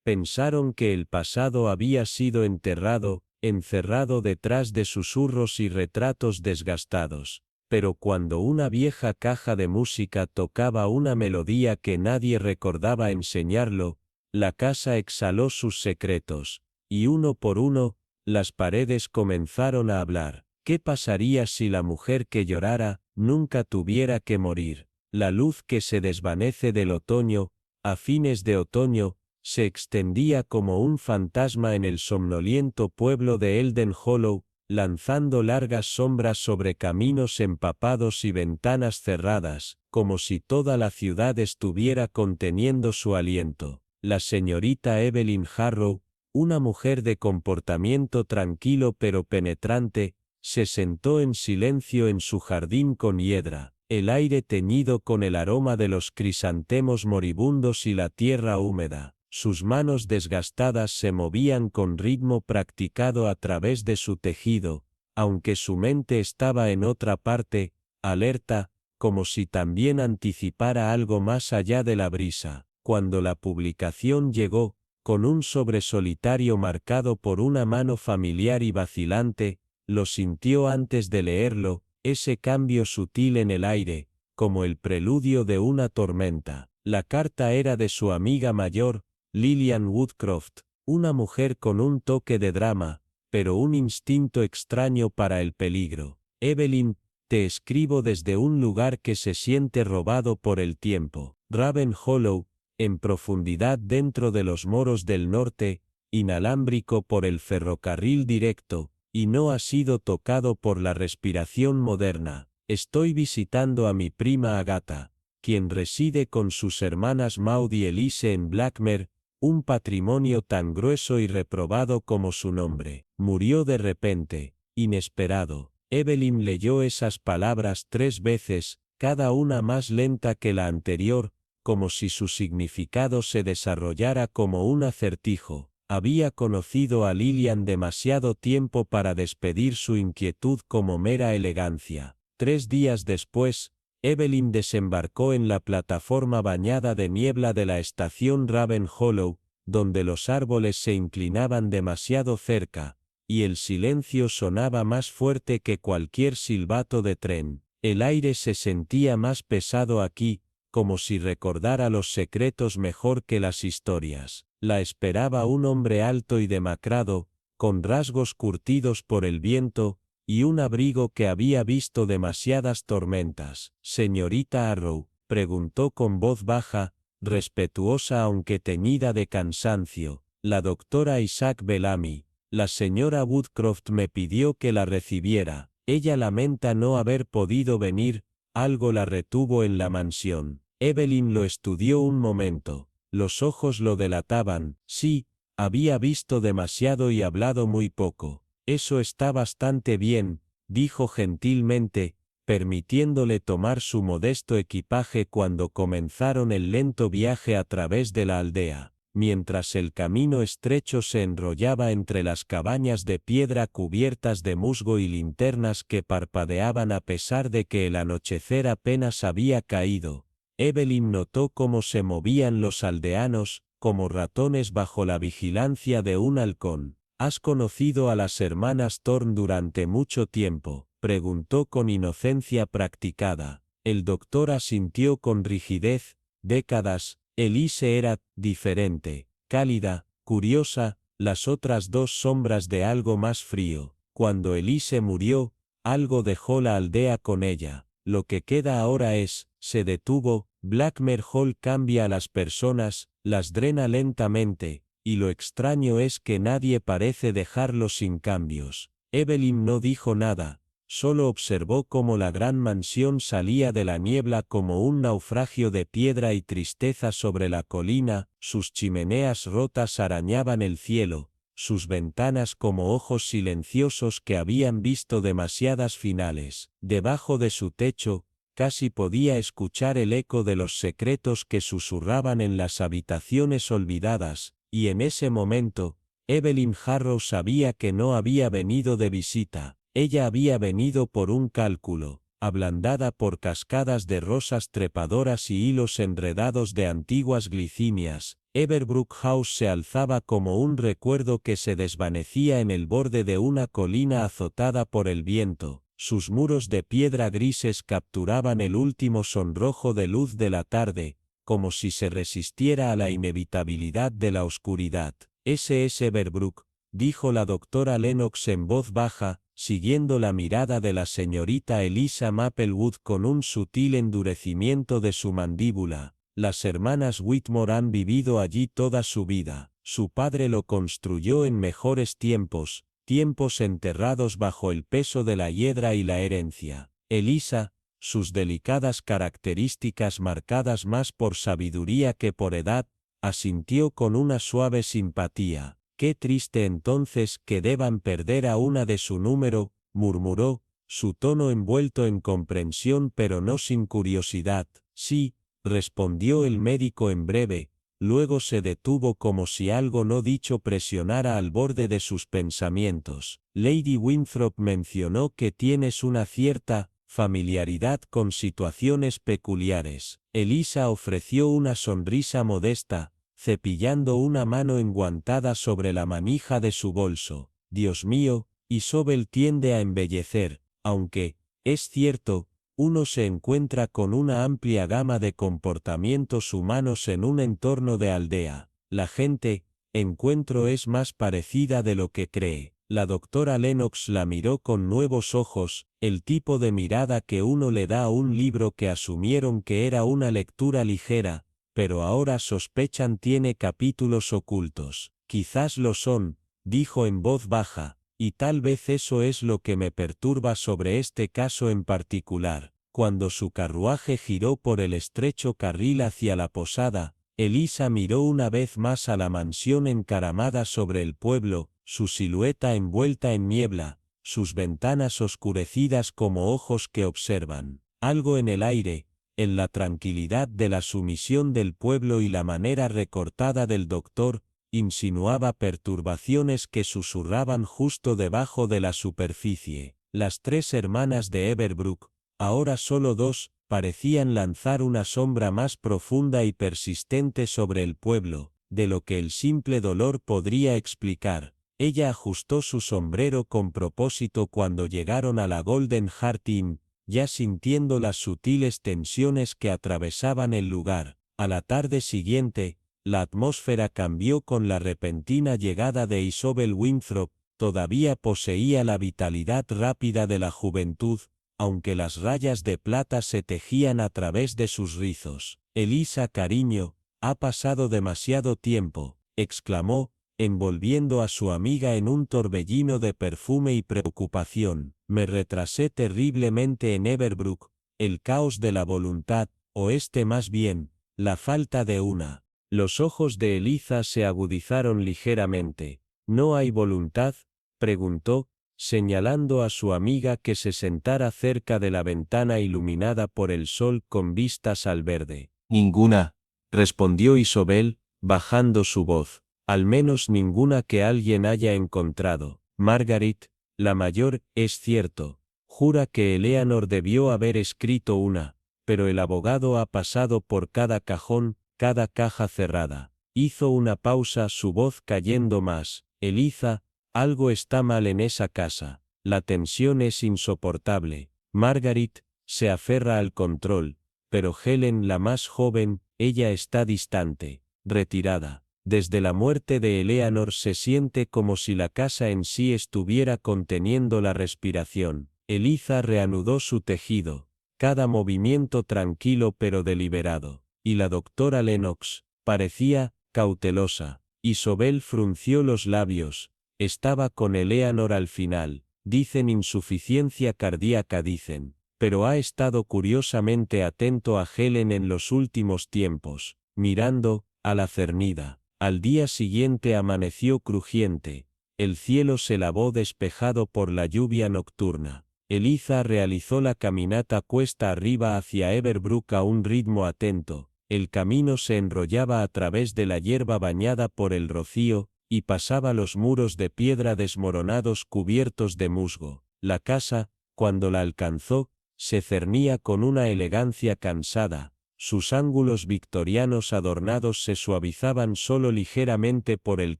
Pensaron que el pasado había sido encerrado detrás de susurros y retratos desgastados. Pero cuando una vieja caja de música tocaba una melodía que nadie recordaba enseñarlo, la casa exhaló sus secretos, y uno por uno, las paredes comenzaron a hablar. ¿Qué pasaría si la mujer que llorara nunca tuviera que morir? La luz que se desvanece del otoño, a fines de otoño, se extendía como un fantasma en el somnoliento pueblo de Elden Hollow, lanzando largas sombras sobre caminos empapados y ventanas cerradas, como si toda la ciudad estuviera conteniendo su aliento. La señorita Evelyn Harrow, una mujer de comportamiento tranquilo pero penetrante, se sentó en silencio en su jardín con hiedra, el aire teñido con el aroma de los crisantemos moribundos y la tierra húmeda. Sus manos desgastadas se movían con ritmo practicado a través de su tejido, aunque su mente estaba en otra parte, alerta, como si también anticipara algo más allá de la brisa. Cuando la publicación llegó, con un sobre solitario marcado por una mano familiar y vacilante, lo sintió antes de leerlo, ese cambio sutil en el aire, como el preludio de una tormenta. La carta era de su amiga mayor, Lillian Woodcroft, una mujer con un toque de drama, pero un instinto extraño para el peligro. Evelyn, te escribo desde un lugar que se siente robado por el tiempo. Raven Hollow, en profundidad dentro de los moros del norte, inalámbrico por el ferrocarril directo, y no ha sido tocado por la respiración moderna. Estoy visitando a mi prima Agatha, quien reside con sus hermanas Maud y Elise en Blackmere, un patrimonio tan grueso y reprobado como su nombre. Murió de repente, inesperado. Evelyn leyó esas palabras 3 veces, cada una más lenta que la anterior, como si su significado se desarrollara como un acertijo. Había conocido a Lillian demasiado tiempo para despedir su inquietud como mera elegancia. 3 días después, Evelyn desembarcó en la plataforma bañada de niebla de la estación Raven Hollow, donde los árboles se inclinaban demasiado cerca, y el silencio sonaba más fuerte que cualquier silbato de tren. El aire se sentía más pesado aquí, como si recordara los secretos mejor que las historias. La esperaba un hombre alto y demacrado, con rasgos curtidos por el viento, y un abrigo que había visto demasiadas tormentas. «Señorita Arrow», preguntó con voz baja, respetuosa aunque teñida de cansancio, «la doctora Isaac Bellamy, la señora Woodcroft me pidió que la recibiera. Ella lamenta no haber podido venir, algo la retuvo en la mansión». Evelyn lo estudió un momento, los ojos lo delataban. Sí, había visto demasiado y hablado muy poco. «Eso está bastante bien», dijo gentilmente, permitiéndole tomar su modesto equipaje cuando comenzaron el lento viaje a través de la aldea. Mientras el camino estrecho se enrollaba entre las cabañas de piedra cubiertas de musgo y linternas que parpadeaban a pesar de que el anochecer apenas había caído, Evelyn notó cómo se movían los aldeanos, como ratones bajo la vigilancia de un halcón. «¿Has conocido a las hermanas Thorne durante mucho tiempo?», preguntó con inocencia practicada. El doctor asintió con rigidez. «Décadas». Elise era diferente, cálida, curiosa, las otras 2 sombras de algo más frío. Cuando Elise murió, algo dejó la aldea con ella. Lo que queda ahora se detuvo. Blackmere Hall cambia a las personas, las drena lentamente, y lo extraño es que nadie parece dejarlo sin cambios. Evelyn no dijo nada, solo observó cómo la gran mansión salía de la niebla como un naufragio de piedra y tristeza sobre la colina, sus chimeneas rotas arañaban el cielo, sus ventanas como ojos silenciosos que habían visto demasiadas finales. Debajo de su techo, casi podía escuchar el eco de los secretos que susurraban en las habitaciones olvidadas, y en ese momento, Evelyn Harrow sabía que no había venido de visita. Ella había venido por un cálculo, ablandada por cascadas de rosas trepadoras y hilos enredados de antiguas glicinias. Everbrook House se alzaba como un recuerdo que se desvanecía en el borde de una colina azotada por el viento. Sus muros de piedra grises capturaban el último sonrojo de luz de la tarde, como si se resistiera a la inevitabilidad de la oscuridad. Ese es Everbrook, dijo la doctora Lennox en voz baja, siguiendo la mirada de la señorita Elisa Maplewood con un sutil endurecimiento de su mandíbula. Las hermanas Whitmore han vivido allí toda su vida. Su padre lo construyó en mejores tiempos, tiempos enterrados bajo el peso de la hiedra y la herencia. Elisa, sus delicadas características marcadas más por sabiduría que por edad, asintió con una suave simpatía. «Qué triste entonces que deban perder a una de su número», murmuró, su tono envuelto en comprensión pero no sin curiosidad. «Sí», respondió el médico en breve, luego se detuvo como si algo no dicho presionara al borde de sus pensamientos. «Lady Winthrop mencionó que tienes una cierta familiaridad con situaciones peculiares». Elisa ofreció una sonrisa modesta, cepillando una mano enguantada sobre la manija de su bolso. «Dios mío, Isobel tiende a embellecer, aunque, es cierto, uno se encuentra con una amplia gama de comportamientos humanos en un entorno de aldea. La gente, encuentro, es más parecida de lo que cree». La doctora Lennox la miró con nuevos ojos, el tipo de mirada que uno le da a un libro que asumieron que era una lectura ligera, pero ahora sospechan tiene capítulos ocultos. «Quizás lo son», dijo en voz baja, «y tal vez eso es lo que me perturba sobre este caso en particular». Cuando su carruaje giró por el estrecho carril hacia la posada, Elisa miró una vez más a la mansión encaramada sobre el pueblo, su silueta envuelta en niebla, sus ventanas oscurecidas como ojos que observan. Algo en el aire, en la tranquilidad de la sumisión del pueblo y la manera recortada del doctor, insinuaba perturbaciones que susurraban justo debajo de la superficie. Las tres hermanas de Everbrook, ahora solo dos, parecían lanzar una sombra más profunda y persistente sobre el pueblo, de lo que el simple dolor podría explicar. Ella ajustó su sombrero con propósito cuando llegaron a la Golden Hart Inn, ya sintiendo las sutiles tensiones que atravesaban el lugar. A la tarde siguiente, la atmósfera cambió con la repentina llegada de Isobel Winthrop. Todavía poseía la vitalidad rápida de la juventud, aunque las rayas de plata se tejían a través de sus rizos. «Elisa, cariño, ha pasado demasiado tiempo», exclamó, envolviendo a su amiga en un torbellino de perfume y preocupación. «Me retrasé terriblemente en Everbrook, el caos de la voluntad, o más bien, la falta de una». Los ojos de Elisa se agudizaron ligeramente. «¿No hay voluntad?», preguntó, señalando a su amiga que se sentara cerca de la ventana iluminada por el sol con vistas al verde. «Ninguna», respondió Isobel, bajando su voz. «Al menos ninguna que alguien haya encontrado. Margaret, la mayor, es cierto, jura que Eleanor debió haber escrito una, pero el abogado ha pasado por cada cajón, cada caja cerrada». Hizo una pausa, su voz cayendo más. «Elisa, algo está mal en esa casa. La tensión es insoportable. Margaret se aferra al control, pero Helen, la más joven, ella está distante, retirada. Desde la muerte de Eleanor se siente como si la casa en sí estuviera conteniendo la respiración». Elisa reanudó su tejido, cada movimiento tranquilo pero deliberado, y la doctora Lennox parecía cautelosa. Isobel frunció los labios. «Estaba con Eleanor al final. Dicen insuficiencia cardíaca, dicen, pero ha estado curiosamente atento a Helen en los últimos tiempos, mirando a la cernida». Al día siguiente amaneció crujiente. El cielo se lavó despejado por la lluvia nocturna. Elisa realizó la caminata cuesta arriba hacia Everbrook a un ritmo atento. El camino se enrollaba a través de la hierba bañada por el rocío, y pasaba los muros de piedra desmoronados cubiertos de musgo. La casa, cuando la alcanzó, se cernía con una elegancia cansada, sus ángulos victorianos adornados se suavizaban solo ligeramente por el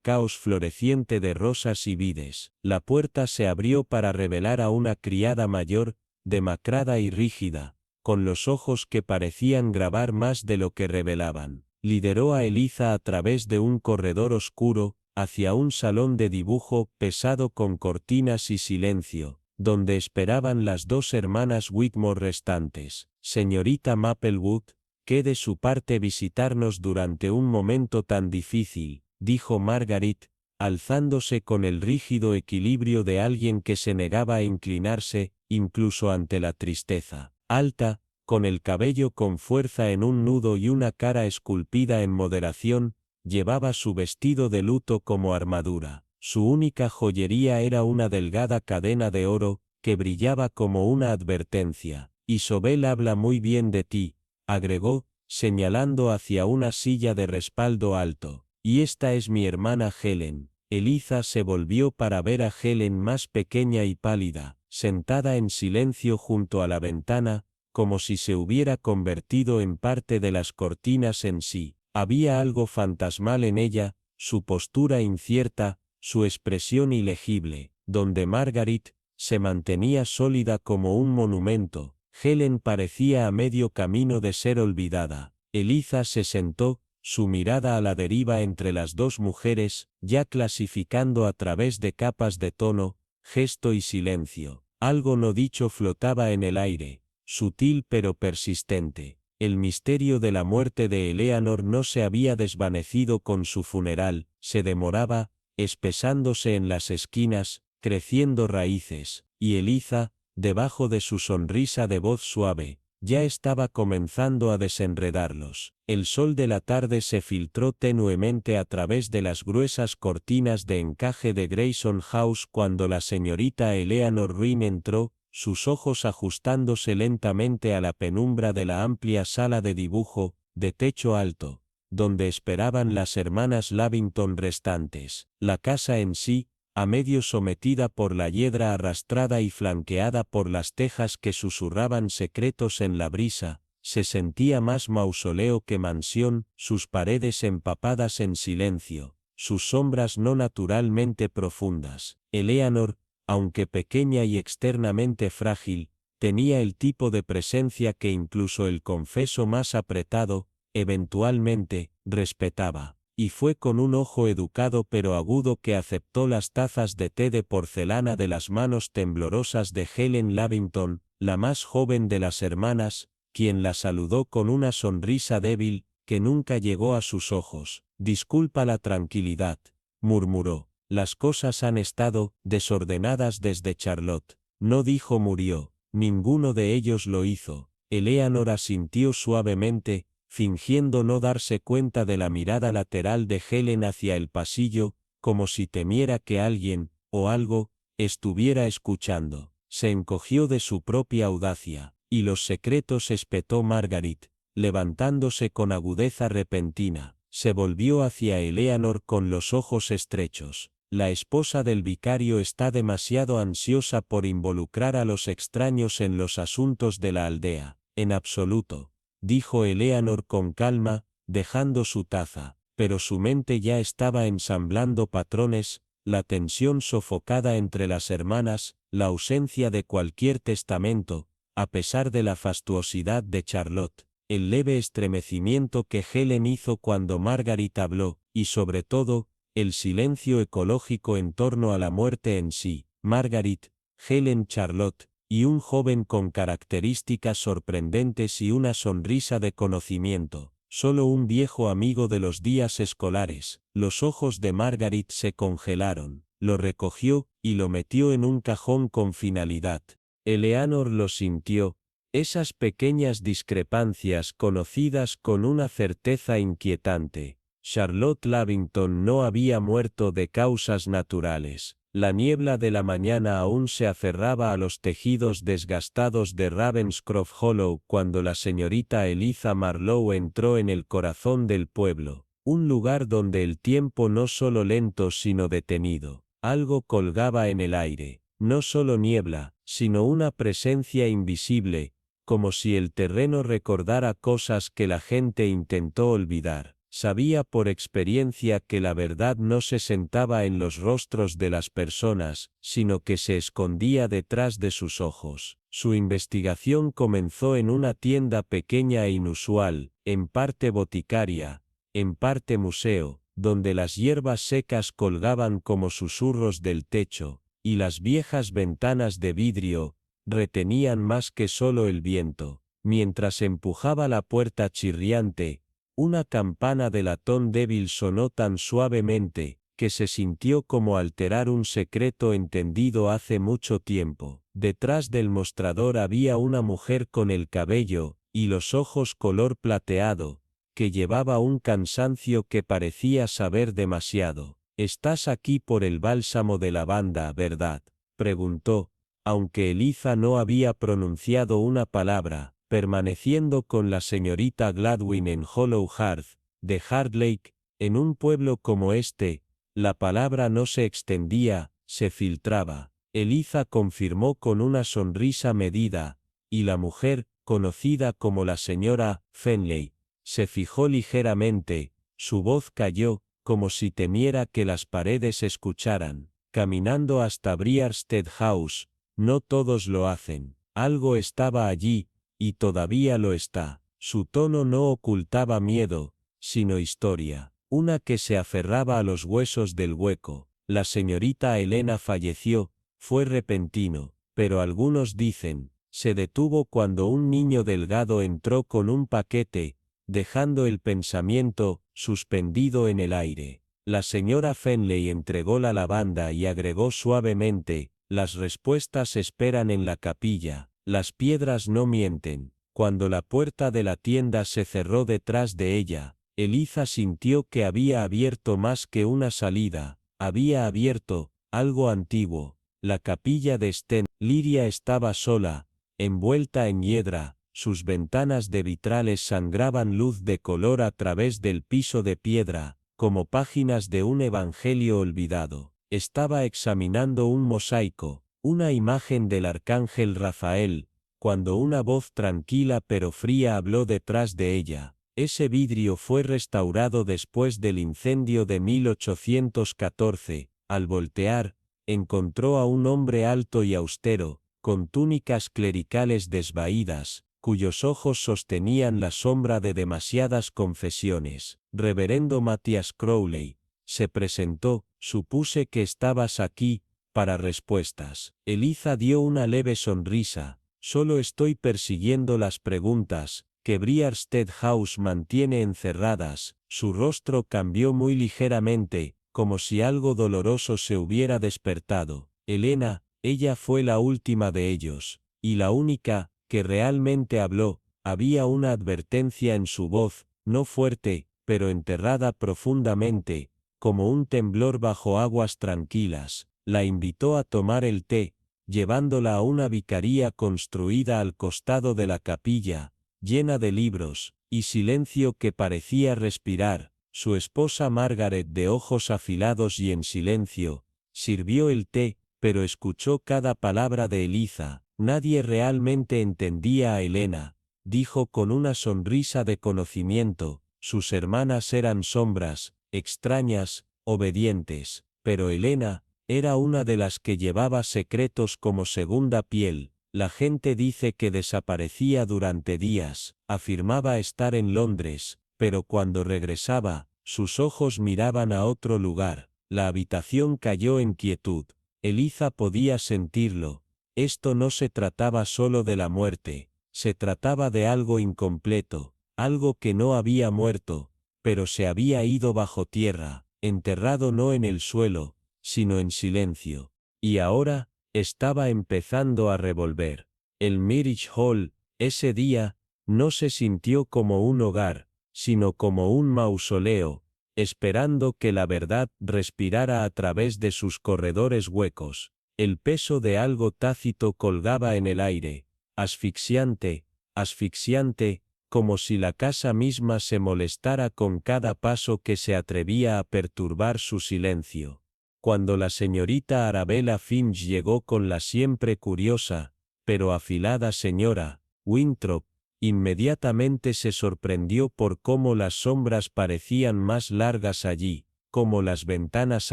caos floreciente de rosas y vides. La puerta se abrió para revelar a una criada mayor, demacrada y rígida, con los ojos que parecían grabar más de lo que revelaban. Lideró a Eliza a través de un corredor oscuro, hacia un salón de dibujo pesado con cortinas y silencio, donde esperaban las dos hermanas Whitmore restantes. Señorita Maplewood, que de su parte visitarnos durante un momento tan difícil, dijo Margaret, alzándose con el rígido equilibrio de alguien que se negaba a inclinarse, incluso ante la tristeza. Alta, con el cabello con fuerza en un nudo y una cara esculpida en moderación, llevaba su vestido de luto como armadura. Su única joyería era una delgada cadena de oro, que brillaba como una advertencia. Isobel habla muy bien de ti, agregó, señalando hacia una silla de respaldo alto. Y esta es mi hermana Helen. Eliza se volvió para ver a Helen más pequeña y pálida, sentada en silencio junto a la ventana, como si se hubiera convertido en parte de las cortinas en sí. Había algo fantasmal en ella, su postura incierta, su expresión ilegible, donde Margaret se mantenía sólida como un monumento. Helen parecía a medio camino de ser olvidada. Eliza se sentó, su mirada a la deriva entre las dos mujeres, ya clasificando a través de capas de tono, gesto y silencio. Algo no dicho flotaba en el aire, sutil pero persistente. El misterio de la muerte de Eleanor no se había desvanecido con su funeral, se demoraba, espesándose en las esquinas, creciendo raíces, y Eliza, debajo de su sonrisa de voz suave, ya estaba comenzando a desenredarlos. El sol de la tarde se filtró tenuemente a través de las gruesas cortinas de encaje de Grayson House cuando la señorita Eleanor Ruin entró, sus ojos ajustándose lentamente a la penumbra de la amplia sala de dibujo, de techo alto, donde esperaban las hermanas Lavington restantes. La casa en sí, a medio sometida por la hiedra arrastrada y flanqueada por las tejas que susurraban secretos en la brisa, se sentía más mausoleo que mansión, sus paredes empapadas en silencio, sus sombras no naturalmente profundas. Eleanor, aunque pequeña y externamente frágil, tenía el tipo de presencia que incluso el confeso más apretado, eventualmente, respetaba. Y fue con un ojo educado pero agudo que aceptó las tazas de té de porcelana de las manos temblorosas de Helen Lavington, la más joven de las hermanas, quien la saludó con una sonrisa débil, que nunca llegó a sus ojos. Disculpa la tranquilidad, murmuró. Las cosas han estado desordenadas desde Charlotte. No dijo murió, ninguno de ellos lo hizo. Eleanor asintió suavemente, fingiendo no darse cuenta de la mirada lateral de Helen hacia el pasillo, como si temiera que alguien, o algo, estuviera escuchando. Se encogió de su propia audacia. Y los secretos, espetó Margaret, levantándose con agudeza repentina. Se volvió hacia Eleanor con los ojos estrechos. La esposa del vicario está demasiado ansiosa por involucrar a los extraños en los asuntos de la aldea. En absoluto, dijo Eleanor con calma, dejando su taza, pero su mente ya estaba ensamblando patrones, la tensión sofocada entre las hermanas, la ausencia de cualquier testamento, a pesar de la fastuosidad de Charlotte, el leve estremecimiento que Helen hizo cuando Margaret habló, y sobre todo, el silencio ecológico en torno a la muerte en sí. Margaret, Helen Charlotte, y un joven con características sorprendentes y una sonrisa de conocimiento, solo un viejo amigo de los días escolares. Los ojos de Margaret se congelaron, lo recogió, y lo metió en un cajón con finalidad. Eleanor lo sintió, esas pequeñas discrepancias conocidas con una certeza inquietante. Charlotte Lavington no había muerto de causas naturales. La niebla de la mañana aún se aferraba a los tejidos desgastados de Ravenscroft Hollow cuando la señorita Eliza Marlowe entró en el corazón del pueblo, un lugar donde el tiempo no solo lento sino detenido. Algo colgaba en el aire, no solo niebla, sino una presencia invisible, como si el terreno recordara cosas que la gente intentó olvidar. Sabía por experiencia que la verdad no se sentaba en los rostros de las personas, sino que se escondía detrás de sus ojos. Su investigación comenzó en una tienda pequeña e inusual, en parte boticaria, en parte museo, donde las hierbas secas colgaban como susurros del techo, y las viejas ventanas de vidrio retenían más que solo el viento. Mientras empujaba la puerta chirriante, una campana de latón débil sonó tan suavemente, que se sintió como alterar un secreto entendido hace mucho tiempo. Detrás del mostrador había una mujer con el cabello y los ojos color plateado, que llevaba un cansancio que parecía saber demasiado. «Estás aquí por el bálsamo de lavanda, ¿verdad?», preguntó, aunque Eliza no había pronunciado una palabra, permaneciendo con la señorita Gladwin en Hollow Hearth, de Hard Lake. En un pueblo como este, la palabra no se extendía, se filtraba. Eliza confirmó con una sonrisa medida, y la mujer, conocida como la señora Fenley, se fijó ligeramente, su voz cayó, como si temiera que las paredes escucharan. Caminando hasta Brierstead House, no todos lo hacen. Algo estaba allí, y todavía lo está. Su tono no ocultaba miedo, sino historia. Una que se aferraba a los huesos del hueco. La señorita Elena falleció, fue repentino, pero algunos dicen, se detuvo cuando un niño delgado entró con un paquete, dejando el pensamiento suspendido en el aire. La señora Fenley entregó la lavanda y agregó suavemente, las respuestas esperan en la capilla, las piedras no mienten. Cuando la puerta de la tienda se cerró detrás de ella, Eliza sintió que había abierto más que una salida, había abierto algo antiguo. La capilla de Sten Liria estaba sola, envuelta en hiedra, sus ventanas de vitrales sangraban luz de color a través del piso de piedra, como páginas de un evangelio olvidado. Estaba examinando un mosaico, una imagen del arcángel Rafael, cuando una voz tranquila pero fría habló detrás de ella. Ese vidrio fue restaurado después del incendio de 1814. Al voltear, encontró a un hombre alto y austero, con túnicas clericales desvaídas, cuyos ojos sostenían la sombra de demasiadas confesiones. Reverendo Matthias Crowley, se presentó, supuse que estabas aquí, para respuestas. Eliza dio una leve sonrisa. Solo estoy persiguiendo las preguntas que Brierstead House mantiene encerradas. Su rostro cambió muy ligeramente, como si algo doloroso se hubiera despertado. Elena, ella fue la última de ellos, y la única que realmente habló. Había una advertencia en su voz, no fuerte, pero enterrada profundamente, como un temblor bajo aguas tranquilas. La invitó a tomar el té, llevándola a una vicaría construida al costado de la capilla, llena de libros, y silencio que parecía respirar. Su esposa Margaret, de ojos afilados y en silencio, sirvió el té, pero escuchó cada palabra de Eliza. Nadie realmente entendía a Elena, dijo con una sonrisa de conocimiento. Sus hermanas eran sombras, extrañas, obedientes, pero Elena era una de las que llevaba secretos como segunda piel. La gente dice que desaparecía durante días, afirmaba estar en Londres, pero cuando regresaba, sus ojos miraban a otro lugar. La habitación cayó en quietud. Eliza podía sentirlo. Esto no se trataba solo de la muerte, se trataba de algo incompleto, algo que no había muerto, pero se había ido bajo tierra, enterrado no en el suelo, sino en silencio. Y ahora, estaba empezando a revolver. El Mirage Hall, ese día, no se sintió como un hogar, sino como un mausoleo, esperando que la verdad respirara a través de sus corredores huecos. El peso de algo tácito colgaba en el aire, asfixiante, asfixiante, como si la casa misma se molestara con cada paso que se atrevía a perturbar su silencio. Cuando la señorita Arabella Finch llegó con la siempre curiosa, pero afilada señora Winthrop, inmediatamente se sorprendió por cómo las sombras parecían más largas allí, cómo las ventanas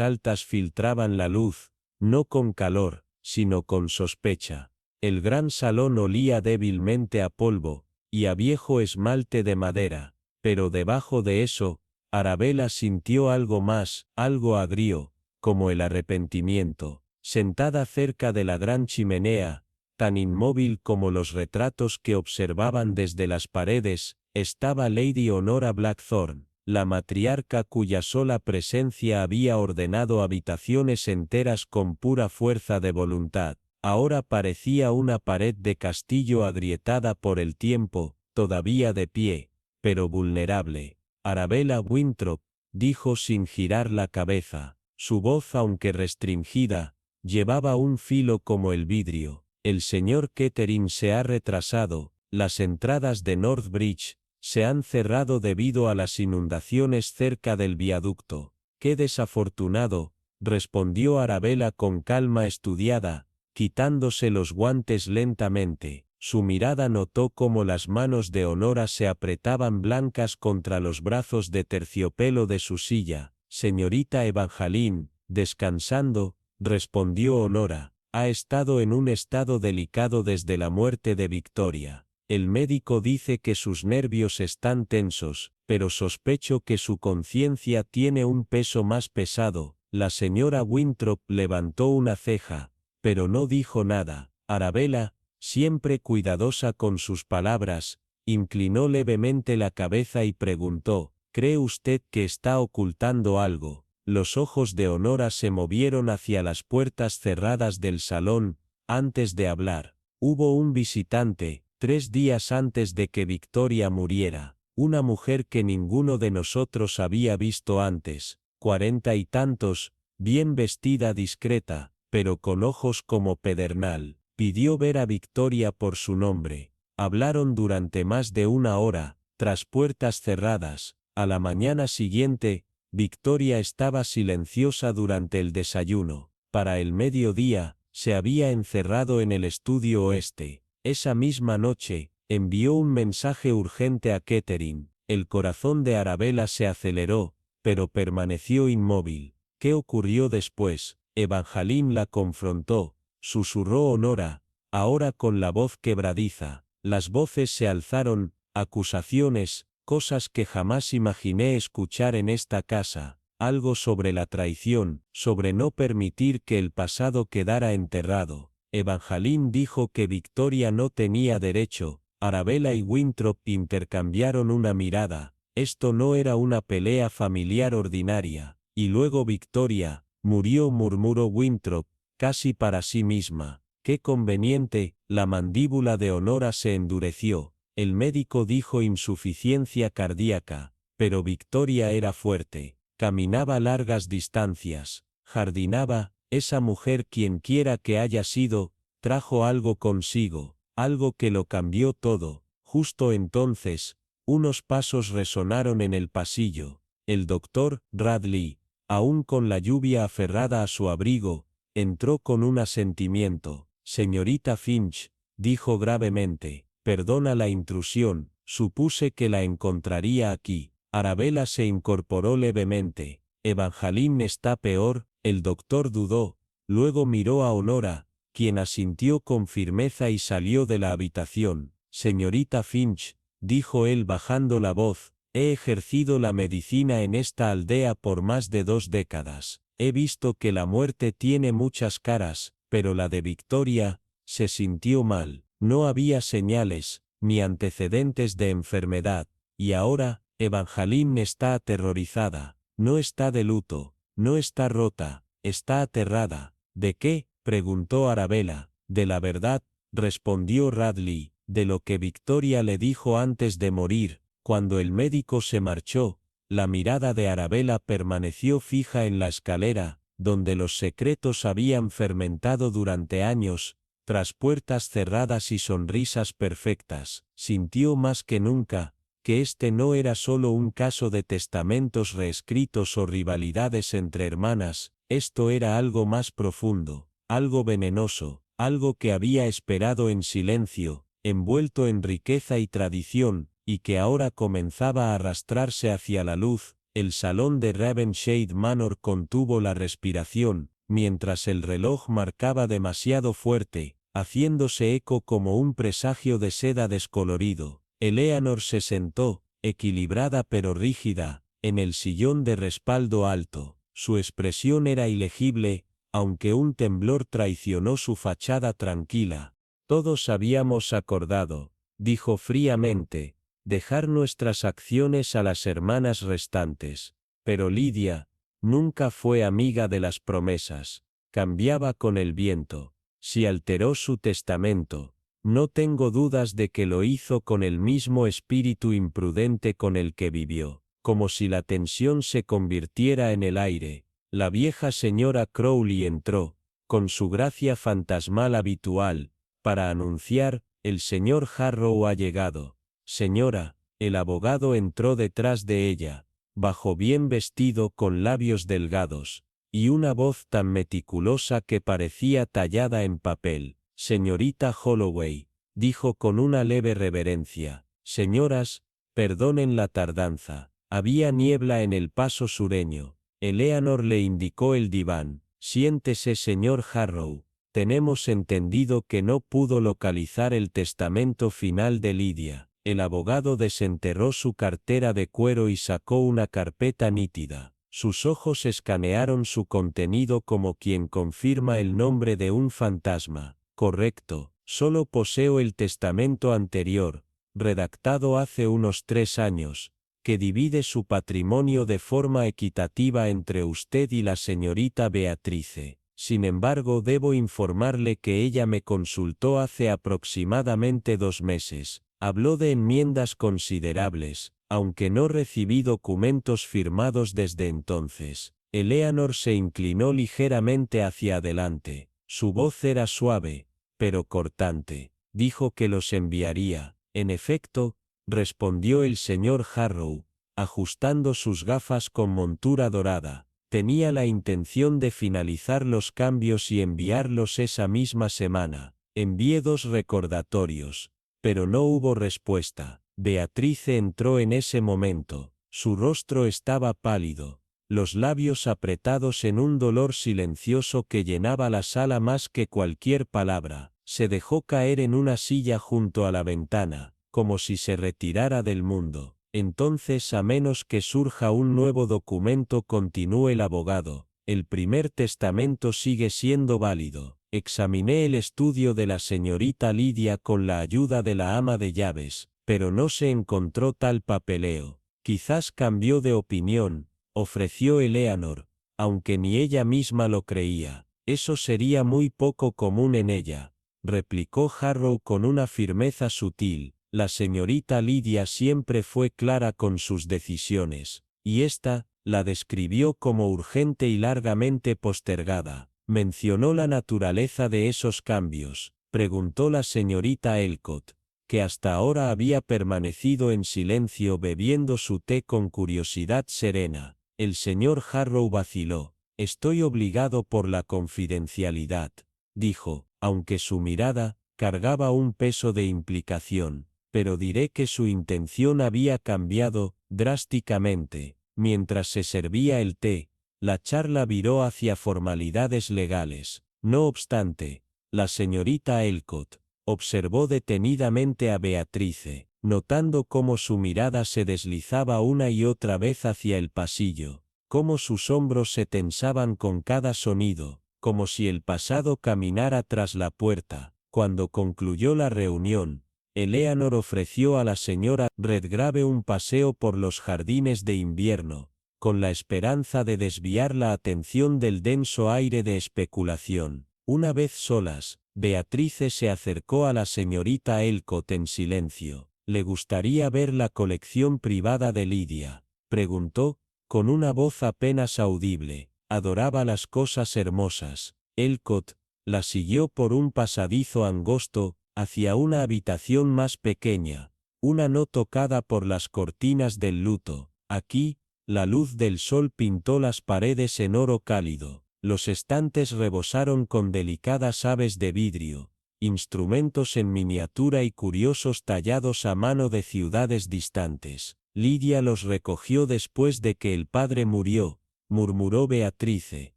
altas filtraban la luz, no con calor, sino con sospecha. El gran salón olía débilmente a polvo, y a viejo esmalte de madera, pero debajo de eso, Arabella sintió algo más, algo agrio, como el arrepentimiento. Sentada cerca de la gran chimenea, tan inmóvil como los retratos que observaban desde las paredes, estaba Lady Honora Blackthorne, la matriarca cuya sola presencia había ordenado habitaciones enteras con pura fuerza de voluntad. Ahora parecía una pared de castillo agrietada por el tiempo, todavía de pie, pero vulnerable. Arabella Winthrop, dijo sin girar la cabeza. Su voz, aunque restringida, llevaba un filo como el vidrio. El señor Kettering se ha retrasado, las entradas de Northbridge se han cerrado debido a las inundaciones cerca del viaducto. ¡Qué desafortunado!, respondió Arabella con calma estudiada, quitándose los guantes lentamente. Su mirada notó cómo las manos de Honora se apretaban blancas contra los brazos de terciopelo de su silla. Señorita Evangeline, descansando, respondió Honora, ha estado en un estado delicado desde la muerte de Victoria. El médico dice que sus nervios están tensos, pero sospecho que su conciencia tiene un peso más pesado. La señora Winthrop levantó una ceja, pero no dijo nada. Arabella, siempre cuidadosa con sus palabras, inclinó levemente la cabeza y preguntó, ¿cree usted que está ocultando algo? Los ojos de Honora se movieron hacia las puertas cerradas del salón. Antes de hablar, hubo un visitante, 3 días antes de que Victoria muriera, una mujer que ninguno de nosotros había visto antes, 40 y tantos, bien vestida, discreta, pero con ojos como pedernal. Pidió ver a Victoria por su nombre. Hablaron durante más de 1 hora, tras puertas cerradas. A la mañana siguiente, Victoria estaba silenciosa durante el desayuno. Para el mediodía, se había encerrado en el estudio oeste. Esa misma noche, envió un mensaje urgente a Kettering. El corazón de Arabella se aceleró, pero permaneció inmóvil. ¿Qué ocurrió después? Evangeline la confrontó. Susurró Honora, ahora con la voz quebradiza. Las voces se alzaron, acusaciones, cosas que jamás imaginé escuchar en esta casa, algo sobre la traición, sobre no permitir que el pasado quedara enterrado. Evangeline dijo que Victoria no tenía derecho. Arabella y Winthrop intercambiaron una mirada. Esto no era una pelea familiar ordinaria. Y luego Victoria murió, murmuró Winthrop, casi para sí misma. Qué conveniente. La mandíbula de Honora se endureció. El médico dijo insuficiencia cardíaca, pero Victoria era fuerte, caminaba largas distancias, jardinaba. Esa mujer, quienquiera que haya sido, trajo algo consigo, algo que lo cambió todo. Justo entonces, unos pasos resonaron en el pasillo. El doctor Radley, aún con la lluvia aferrada a su abrigo, entró con un asentimiento. Señorita Finch, dijo gravemente, perdona la intrusión, supuse que la encontraría aquí. Arabella se incorporó levemente. Evangeline está peor. El doctor dudó, luego miró a Honora, quien asintió con firmeza y salió de la habitación. Señorita Finch, dijo él bajando la voz, he ejercido la medicina en esta aldea por más de 2 décadas. He visto que la muerte tiene muchas caras, pero la de Victoria, se sintió mal. No había señales, ni antecedentes de enfermedad, y ahora, Evangeline está aterrorizada, no está de luto, no está rota, está aterrada. ¿De qué?, preguntó Arabella. De la verdad, respondió Radley, de lo que Victoria le dijo antes de morir. Cuando el médico se marchó, la mirada de Arabella permaneció fija en la escalera, donde los secretos habían fermentado durante años. Tras puertas cerradas y sonrisas perfectas, sintió más que nunca que este no era solo un caso de testamentos reescritos o rivalidades entre hermanas. Esto era algo más profundo, algo venenoso, algo que había esperado en silencio, envuelto en riqueza y tradición, y que ahora comenzaba a arrastrarse hacia la luz. El salón de Ravenshade Manor contuvo la respiración, mientras el reloj marcaba demasiado fuerte, haciéndose eco como un presagio de seda descolorido. Eleanor se sentó, equilibrada pero rígida, en el sillón de respaldo alto. Su expresión era ilegible, aunque un temblor traicionó su fachada tranquila. Todos habíamos acordado, dijo fríamente, dejar nuestras acciones a las hermanas restantes. Pero Lidia nunca fue amiga de las promesas. Cambiaba con el viento. Si alteró su testamento, no tengo dudas de que lo hizo con el mismo espíritu imprudente con el que vivió, como si la tensión se convirtiera en el aire. La vieja señora Crowley entró, con su gracia fantasmal habitual, para anunciar: el señor Harrow ha llegado. Señora, el abogado entró detrás de ella, bajo bien vestido con labios delgados, y una voz tan meticulosa que parecía tallada en papel. Señorita Holloway, dijo con una leve reverencia. Señoras, perdonen la tardanza. Había niebla en el paso sureño. Eleanor le indicó el diván. Siéntese, señor Harrow. Tenemos entendido que no pudo localizar el testamento final de Lidia. El abogado desenterró su cartera de cuero y sacó una carpeta nítida. Sus ojos escanearon su contenido como quien confirma el nombre de un fantasma. Correcto, solo poseo el testamento anterior, redactado hace unos 3 años, que divide su patrimonio de forma equitativa entre usted y la señorita Beatrice. Sin embargo, debo informarle que ella me consultó hace aproximadamente 2 meses. Habló de enmiendas considerables, aunque no recibí documentos firmados desde entonces. Eleanor se inclinó ligeramente hacia adelante. Su voz era suave, pero cortante. Dijo que los enviaría. En efecto, respondió el señor Harrow, ajustando sus gafas con montura dorada. Tenía la intención de finalizar los cambios y enviarlos esa misma semana. Envié 2 recordatorios, pero no hubo respuesta. Beatrice entró en ese momento. Su rostro estaba pálido, los labios apretados en un dolor silencioso que llenaba la sala más que cualquier palabra. Se dejó caer en una silla junto a la ventana, como si se retirara del mundo. Entonces, a menos que surja un nuevo documento, continuó el abogado, el primer testamento sigue siendo válido. Examiné el estudio de la señorita Lidia con la ayuda de la ama de llaves, pero no se encontró tal papeleo. Quizás cambió de opinión, ofreció Eleanor, aunque ni ella misma lo creía. Eso sería muy poco común en ella, replicó Harrow con una firmeza sutil. La señorita Lidia siempre fue clara con sus decisiones, y esta la describió como urgente y largamente postergada. ¿Mencionó la naturaleza de esos cambios?, preguntó la señorita Elcott, que hasta ahora había permanecido en silencio bebiendo su té con curiosidad serena. El señor Harrow vaciló. Estoy obligado por la confidencialidad, dijo, aunque su mirada cargaba un peso de implicación. Pero diré que su intención había cambiado drásticamente. Mientras se servía el té, la charla viró hacia formalidades legales. No obstante, la señorita Elcott observó detenidamente a Beatrice, notando cómo su mirada se deslizaba una y otra vez hacia el pasillo, cómo sus hombros se tensaban con cada sonido, como si el pasado caminara tras la puerta. Cuando concluyó la reunión, Eleanor ofreció a la señora Redgrave un paseo por los jardines de invierno, con la esperanza de desviar la atención del denso aire de especulación. Una vez solas, Beatrice se acercó a la señorita Elcott en silencio. ¿Le gustaría ver la colección privada de Lidia?, preguntó, con una voz apenas audible. Adoraba las cosas hermosas. Elcott la siguió por un pasadizo angosto, hacia una habitación más pequeña, una no tocada por las cortinas del luto. Aquí, la luz del sol pintó las paredes en oro cálido, los estantes rebosaron con delicadas aves de vidrio, instrumentos en miniatura y curiosos tallados a mano de ciudades distantes. Lidia los recogió después de que el padre murió, murmuró Beatrice,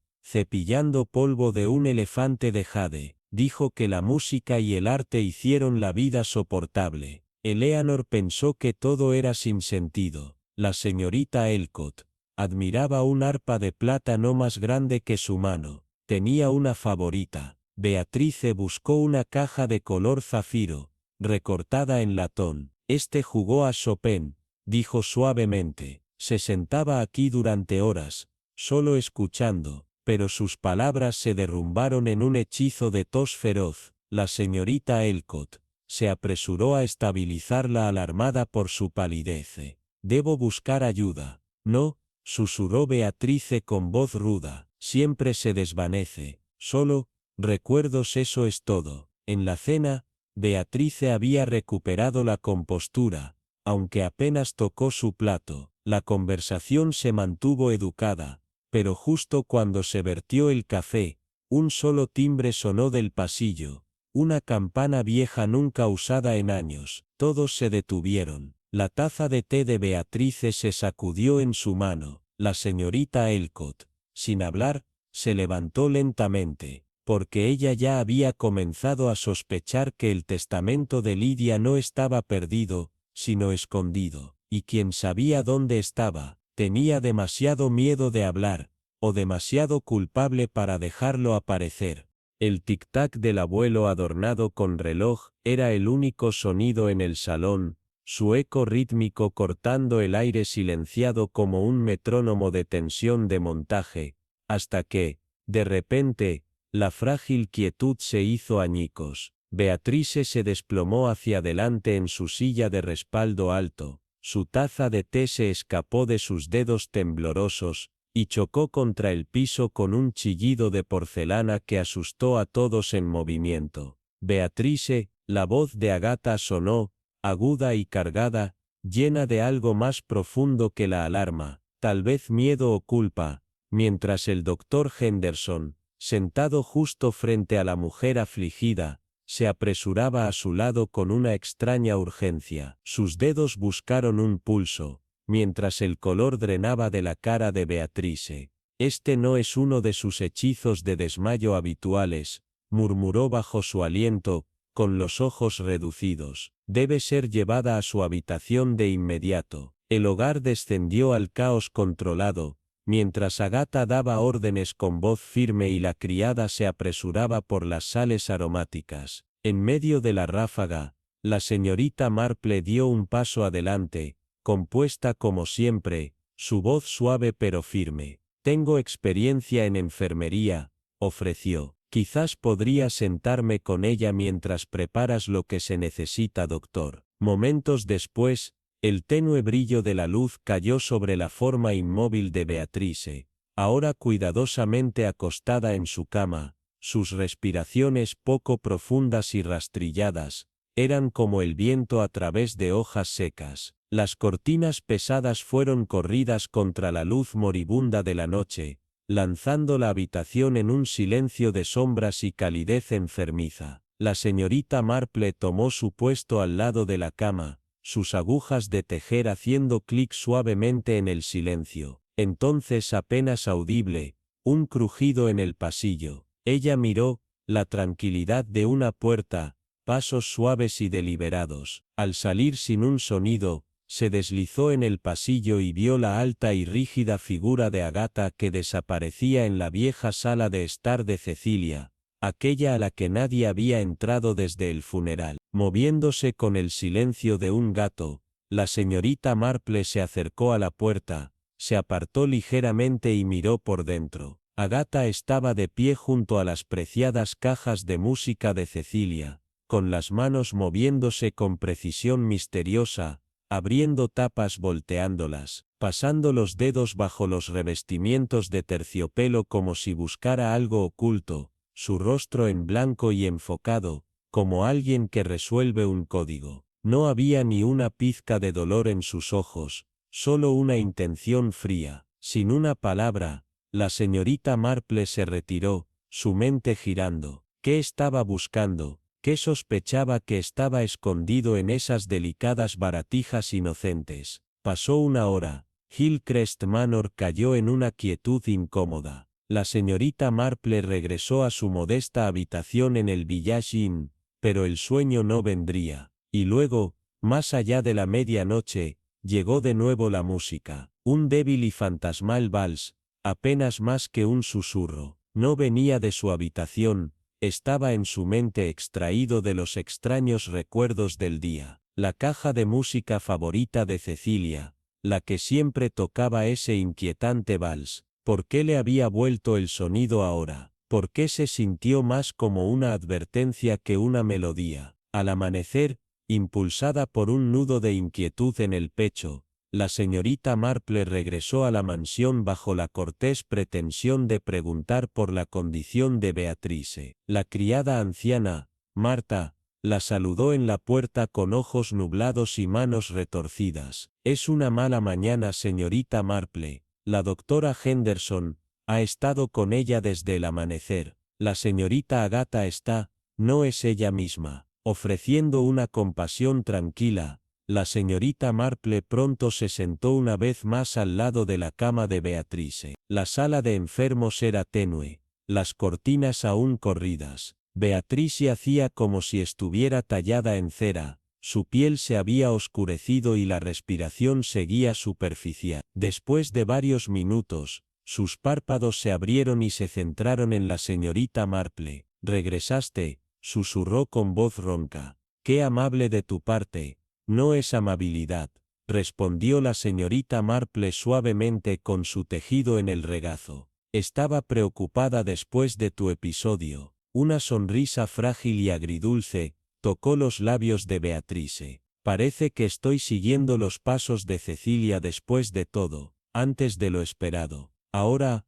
cepillando polvo de un elefante de jade. Dijo que la música y el arte hicieron la vida soportable. Eleanor pensó que todo era sin sentido. La señorita Elcott admiraba un arpa de plata no más grande que su mano. Tenía una favorita. Beatrice buscó una caja de color zafiro, recortada en latón. Este jugó a Chopin, dijo suavemente. Se sentaba aquí durante horas, solo escuchando, pero sus palabras se derrumbaron en un hechizo de tos feroz. La señorita Elcott se apresuró a estabilizarla alarmada por su palidez. Debo buscar ayuda. No, susurró Beatrice con voz ruda. Siempre se desvanece. Solo, recuerdos, eso es todo. En la cena, Beatrice había recuperado la compostura, aunque apenas tocó su plato. La conversación se mantuvo educada, pero justo cuando se vertió el café, un solo timbre sonó del pasillo, una campana vieja nunca usada en años. Todos se detuvieron. La taza de té de Beatrice se sacudió en su mano. La señorita Elcott, sin hablar, se levantó lentamente, porque ella ya había comenzado a sospechar que el testamento de Lidia no estaba perdido, sino escondido, y quien sabía dónde estaba. Tenía demasiado miedo de hablar, o demasiado culpable para dejarlo aparecer. El tic-tac del abuelo adornado con reloj era el único sonido en el salón, su eco rítmico cortando el aire silenciado como un metrónomo de tensión de montaje, hasta que, de repente, la frágil quietud se hizo añicos. Beatrice se desplomó hacia adelante en su silla de respaldo alto, su taza de té se escapó de sus dedos temblorosos, y chocó contra el piso con un chillido de porcelana que asustó a todos en movimiento. Beatrice, la voz de Agatha sonó, aguda y cargada, llena de algo más profundo que la alarma, tal vez miedo o culpa, mientras el doctor Henderson, sentado justo frente a la mujer afligida, se apresuraba a su lado con una extraña urgencia. Sus dedos buscaron un pulso, mientras el color drenaba de la cara de Beatrice. Este no es uno de sus hechizos de desmayo habituales, murmuró bajo su aliento, con los ojos reducidos. Debe ser llevada a su habitación de inmediato. El hogar descendió al caos controlado, mientras Agatha daba órdenes con voz firme y la criada se apresuraba por las sales aromáticas. En medio de la ráfaga, la señorita Marple dio un paso adelante, compuesta como siempre, su voz suave pero firme. Tengo experiencia en enfermería, ofreció. Quizás podría sentarme con ella mientras preparas lo que se necesita, doctor. Momentos después, el tenue brillo de la luz cayó sobre la forma inmóvil de Beatrice, ahora cuidadosamente acostada en su cama. Sus respiraciones poco profundas y rastrilladas, eran como el viento a través de hojas secas. Las cortinas pesadas fueron corridas contra la luz moribunda de la noche, lanzando la habitación en un silencio de sombras y calidez enfermiza. La señorita Marple tomó su puesto al lado de la cama, sus agujas de tejer haciendo clic suavemente en el silencio. Entonces, apenas audible, un crujido en el pasillo. Ella miró, la tranquilidad de una puerta, pasos suaves y deliberados. Al salir sin un sonido, se deslizó en el pasillo y vio la alta y rígida figura de Agatha que desaparecía en la vieja sala de estar de Cecilia, aquella a la que nadie había entrado desde el funeral. Moviéndose con el silencio de un gato, la señorita Marple se acercó a la puerta, se apartó ligeramente y miró por dentro. Agatha estaba de pie junto a las preciadas cajas de música de Cecilia, con las manos moviéndose con precisión misteriosa, abriendo tapas, volteándolas, pasando los dedos bajo los revestimientos de terciopelo como si buscara algo oculto, su rostro en blanco y enfocado, como alguien que resuelve un código. No había ni una pizca de dolor en sus ojos, solo una intención fría. Sin una palabra, la señorita Marple se retiró, su mente girando. ¿Qué estaba buscando? ¿Qué sospechaba que estaba escondido en esas delicadas baratijas inocentes? Pasó una hora. Hillcrest Manor cayó en una quietud incómoda. La señorita Marple regresó a su modesta habitación en el Village Inn, pero el sueño no vendría. Y luego, más allá de la medianoche, llegó de nuevo la música. Un débil y fantasmal vals, apenas más que un susurro. No venía de su habitación, estaba en su mente extraído de los extraños recuerdos del día. La caja de música favorita de Cecilia, la que siempre tocaba ese inquietante vals. ¿Por qué le había vuelto el sonido ahora? ¿Por qué se sintió más como una advertencia que una melodía? Al amanecer, impulsada por un nudo de inquietud en el pecho, la señorita Marple regresó a la mansión bajo la cortés pretensión de preguntar por la condición de Beatrice. La criada anciana, Marta, la saludó en la puerta con ojos nublados y manos retorcidas. Es una mala mañana, señorita Marple. La doctora Henderson ha estado con ella desde el amanecer. La señorita Agatha está, no es ella misma. Ofreciendo una compasión tranquila, la señorita Marple pronto se sentó una vez más al lado de la cama de Beatrice. La sala de enfermos era tenue, las cortinas aún corridas. Beatrice hacía como si estuviera tallada en cera, su piel se había oscurecido y la respiración seguía superficial. Después de varios minutos, sus párpados se abrieron y se centraron en la señorita Marple. «¿Regresaste?», susurró con voz ronca. «Qué amable de tu parte». «No es amabilidad», respondió la señorita Marple suavemente con su tejido en el regazo. «Estaba preocupada después de tu episodio». Una sonrisa frágil y agridulce tocó los labios de Beatrice. «Parece que estoy siguiendo los pasos de Cecilia después de todo, antes de lo esperado». Ahora,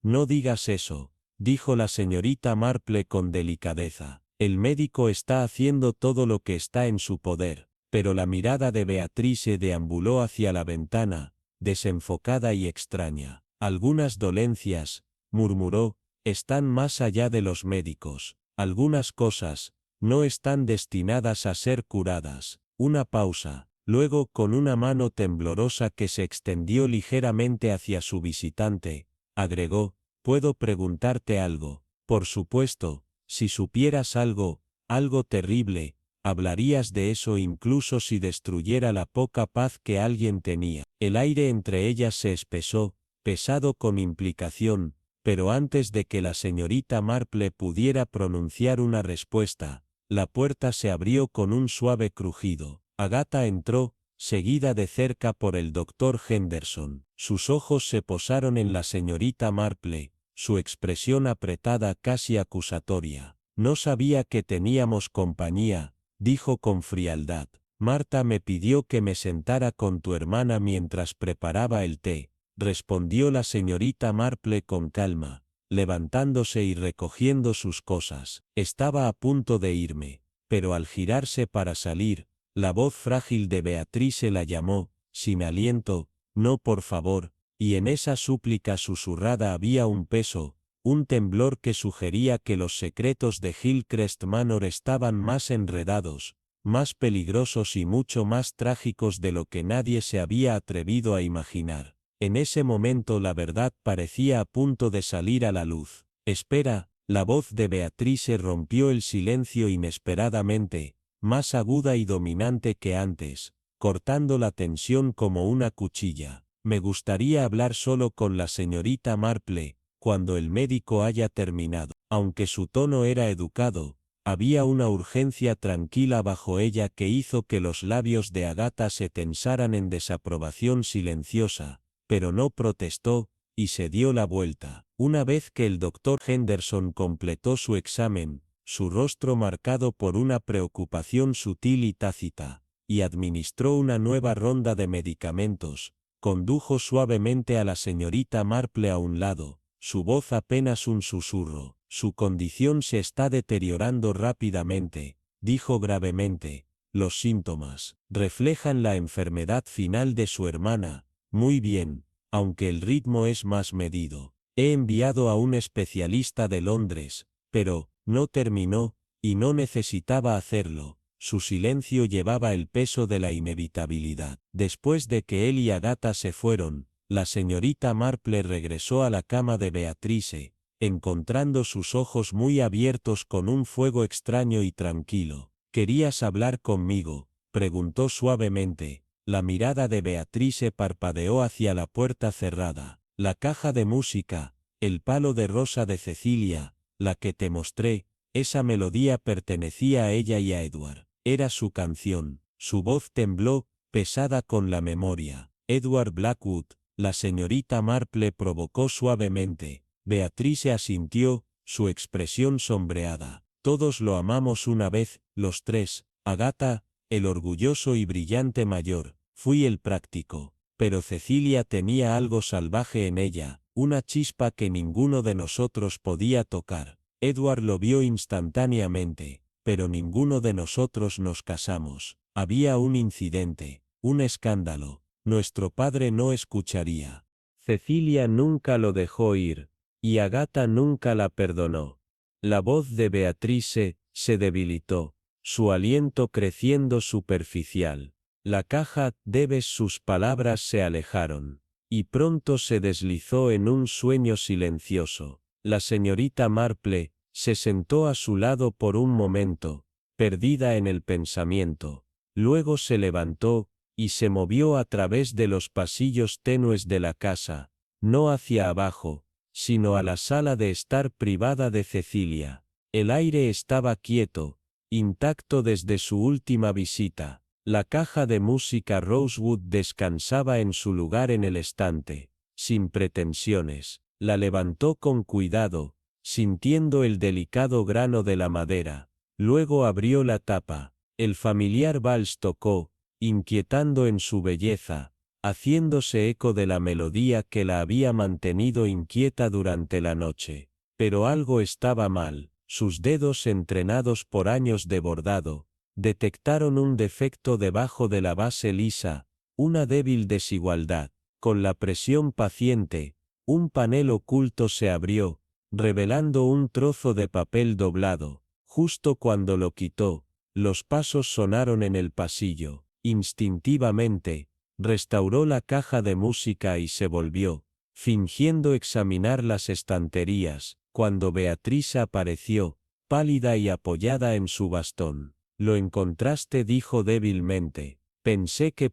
no digas eso», dijo la señorita Marple con delicadeza. «El médico está haciendo todo lo que está en su poder». Pero la mirada de Beatrice deambuló hacia la ventana, desenfocada y extraña. «Algunas dolencias», murmuró, «están más allá de los médicos. Algunas cosas no están destinadas a ser curadas». Una pausa. Luego, con una mano temblorosa que se extendió ligeramente hacia su visitante, agregó: «¿Puedo preguntarte algo?». «Por supuesto, si supieras algo terrible, hablarías de eso incluso si destruyera la poca paz que alguien tenía». El aire entre ellas se espesó, pesado con implicación, pero antes de que la señorita Marple pudiera pronunciar una respuesta, la puerta se abrió con un suave crujido. Agatha entró, seguida de cerca por el doctor Henderson. Sus ojos se posaron en la señorita Marple, su expresión apretada casi acusatoria. «No sabía que teníamos compañía», dijo con frialdad. «Marta me pidió que me sentara con tu hermana mientras preparaba el té», respondió la señorita Marple con calma, levantándose y recogiendo sus cosas. «Estaba a punto de irme, pero al girarse para salir, la voz frágil de Beatrice la llamó, sin aliento: «No, por favor», y en esa súplica susurrada había un peso, un temblor que sugería que los secretos de Hillcrest Manor estaban más enredados, más peligrosos y mucho más trágicos de lo que nadie se había atrevido a imaginar. En ese momento la verdad parecía a punto de salir a la luz. «Espera», la voz de Beatrice rompió el silencio inesperadamente, más aguda y dominante que antes, cortando la tensión como una cuchilla. «Me gustaría hablar solo con la señorita Marple, cuando el médico haya terminado». Aunque su tono era educado, había una urgencia tranquila bajo ella que hizo que los labios de Agatha se tensaran en desaprobación silenciosa, pero no protestó, y se dio la vuelta. Una vez que el doctor Henderson completó su examen, su rostro marcado por una preocupación sutil y tácita, y administró una nueva ronda de medicamentos, condujo suavemente a la señorita Marple a un lado, su voz apenas un susurro. «Su condición se está deteriorando rápidamente», dijo gravemente. «Los síntomas reflejan la enfermedad final de su hermana. Muy bien, aunque el ritmo es más medido. He enviado a un especialista de Londres, pero», no terminó, y no necesitaba hacerlo. Su silencio llevaba el peso de la inevitabilidad. Después de que él y Agatha se fueron, la señorita Marple regresó a la cama de Beatrice, encontrando sus ojos muy abiertos con un fuego extraño y tranquilo. ¿Querías hablar conmigo?, preguntó suavemente. La mirada de Beatrice parpadeó hacia la puerta cerrada. La caja de música, el palo de rosa de Cecilia, la que te mostré, esa melodía pertenecía a ella y a Edward. Era su canción. Su voz tembló, pesada con la memoria. Edward Blackwood, la señorita Marple provocó suavemente. Beatrice asintió, su expresión sombreada. Todos lo amamos una vez, los tres. Agatha, el orgulloso y brillante mayor, fui el práctico. Pero Cecilia tenía algo salvaje en ella, una chispa que ninguno de nosotros podía tocar. Edward lo vio instantáneamente, pero ninguno de nosotros nos casamos. Había un incidente, un escándalo. Nuestro padre no escucharía. Cecilia nunca lo dejó ir, y Agatha nunca la perdonó. La voz de Beatrice se debilitó, su aliento creciendo superficial. La caja de sus palabras se alejaron, y pronto se deslizó en un sueño silencioso. La señorita Marple se sentó a su lado por un momento, perdida en el pensamiento. Luego se levantó, y se movió a través de los pasillos tenues de la casa, no hacia abajo, sino a la sala de estar privada de Cecilia. El aire estaba quieto, intacto desde su última visita. La caja de música Rosewood descansaba en su lugar en el estante, sin pretensiones. La levantó con cuidado, sintiendo el delicado grano de la madera. Luego abrió la tapa. El familiar vals tocó, inquietando en su belleza, haciéndose eco de la melodía que la había mantenido inquieta durante la noche. Pero algo estaba mal. Sus dedos entrenados por años de bordado, detectaron un defecto debajo de la base lisa, una débil desigualdad. Con la presión paciente, un panel oculto se abrió, revelando un trozo de papel doblado. Justo cuando lo quitó, los pasos sonaron en el pasillo. Instintivamente, restauró la caja de música y se volvió, fingiendo examinar las estanterías, cuando Beatriz apareció, pálida y apoyada en su bastón. «Lo encontraste», dijo débilmente. «Pensé que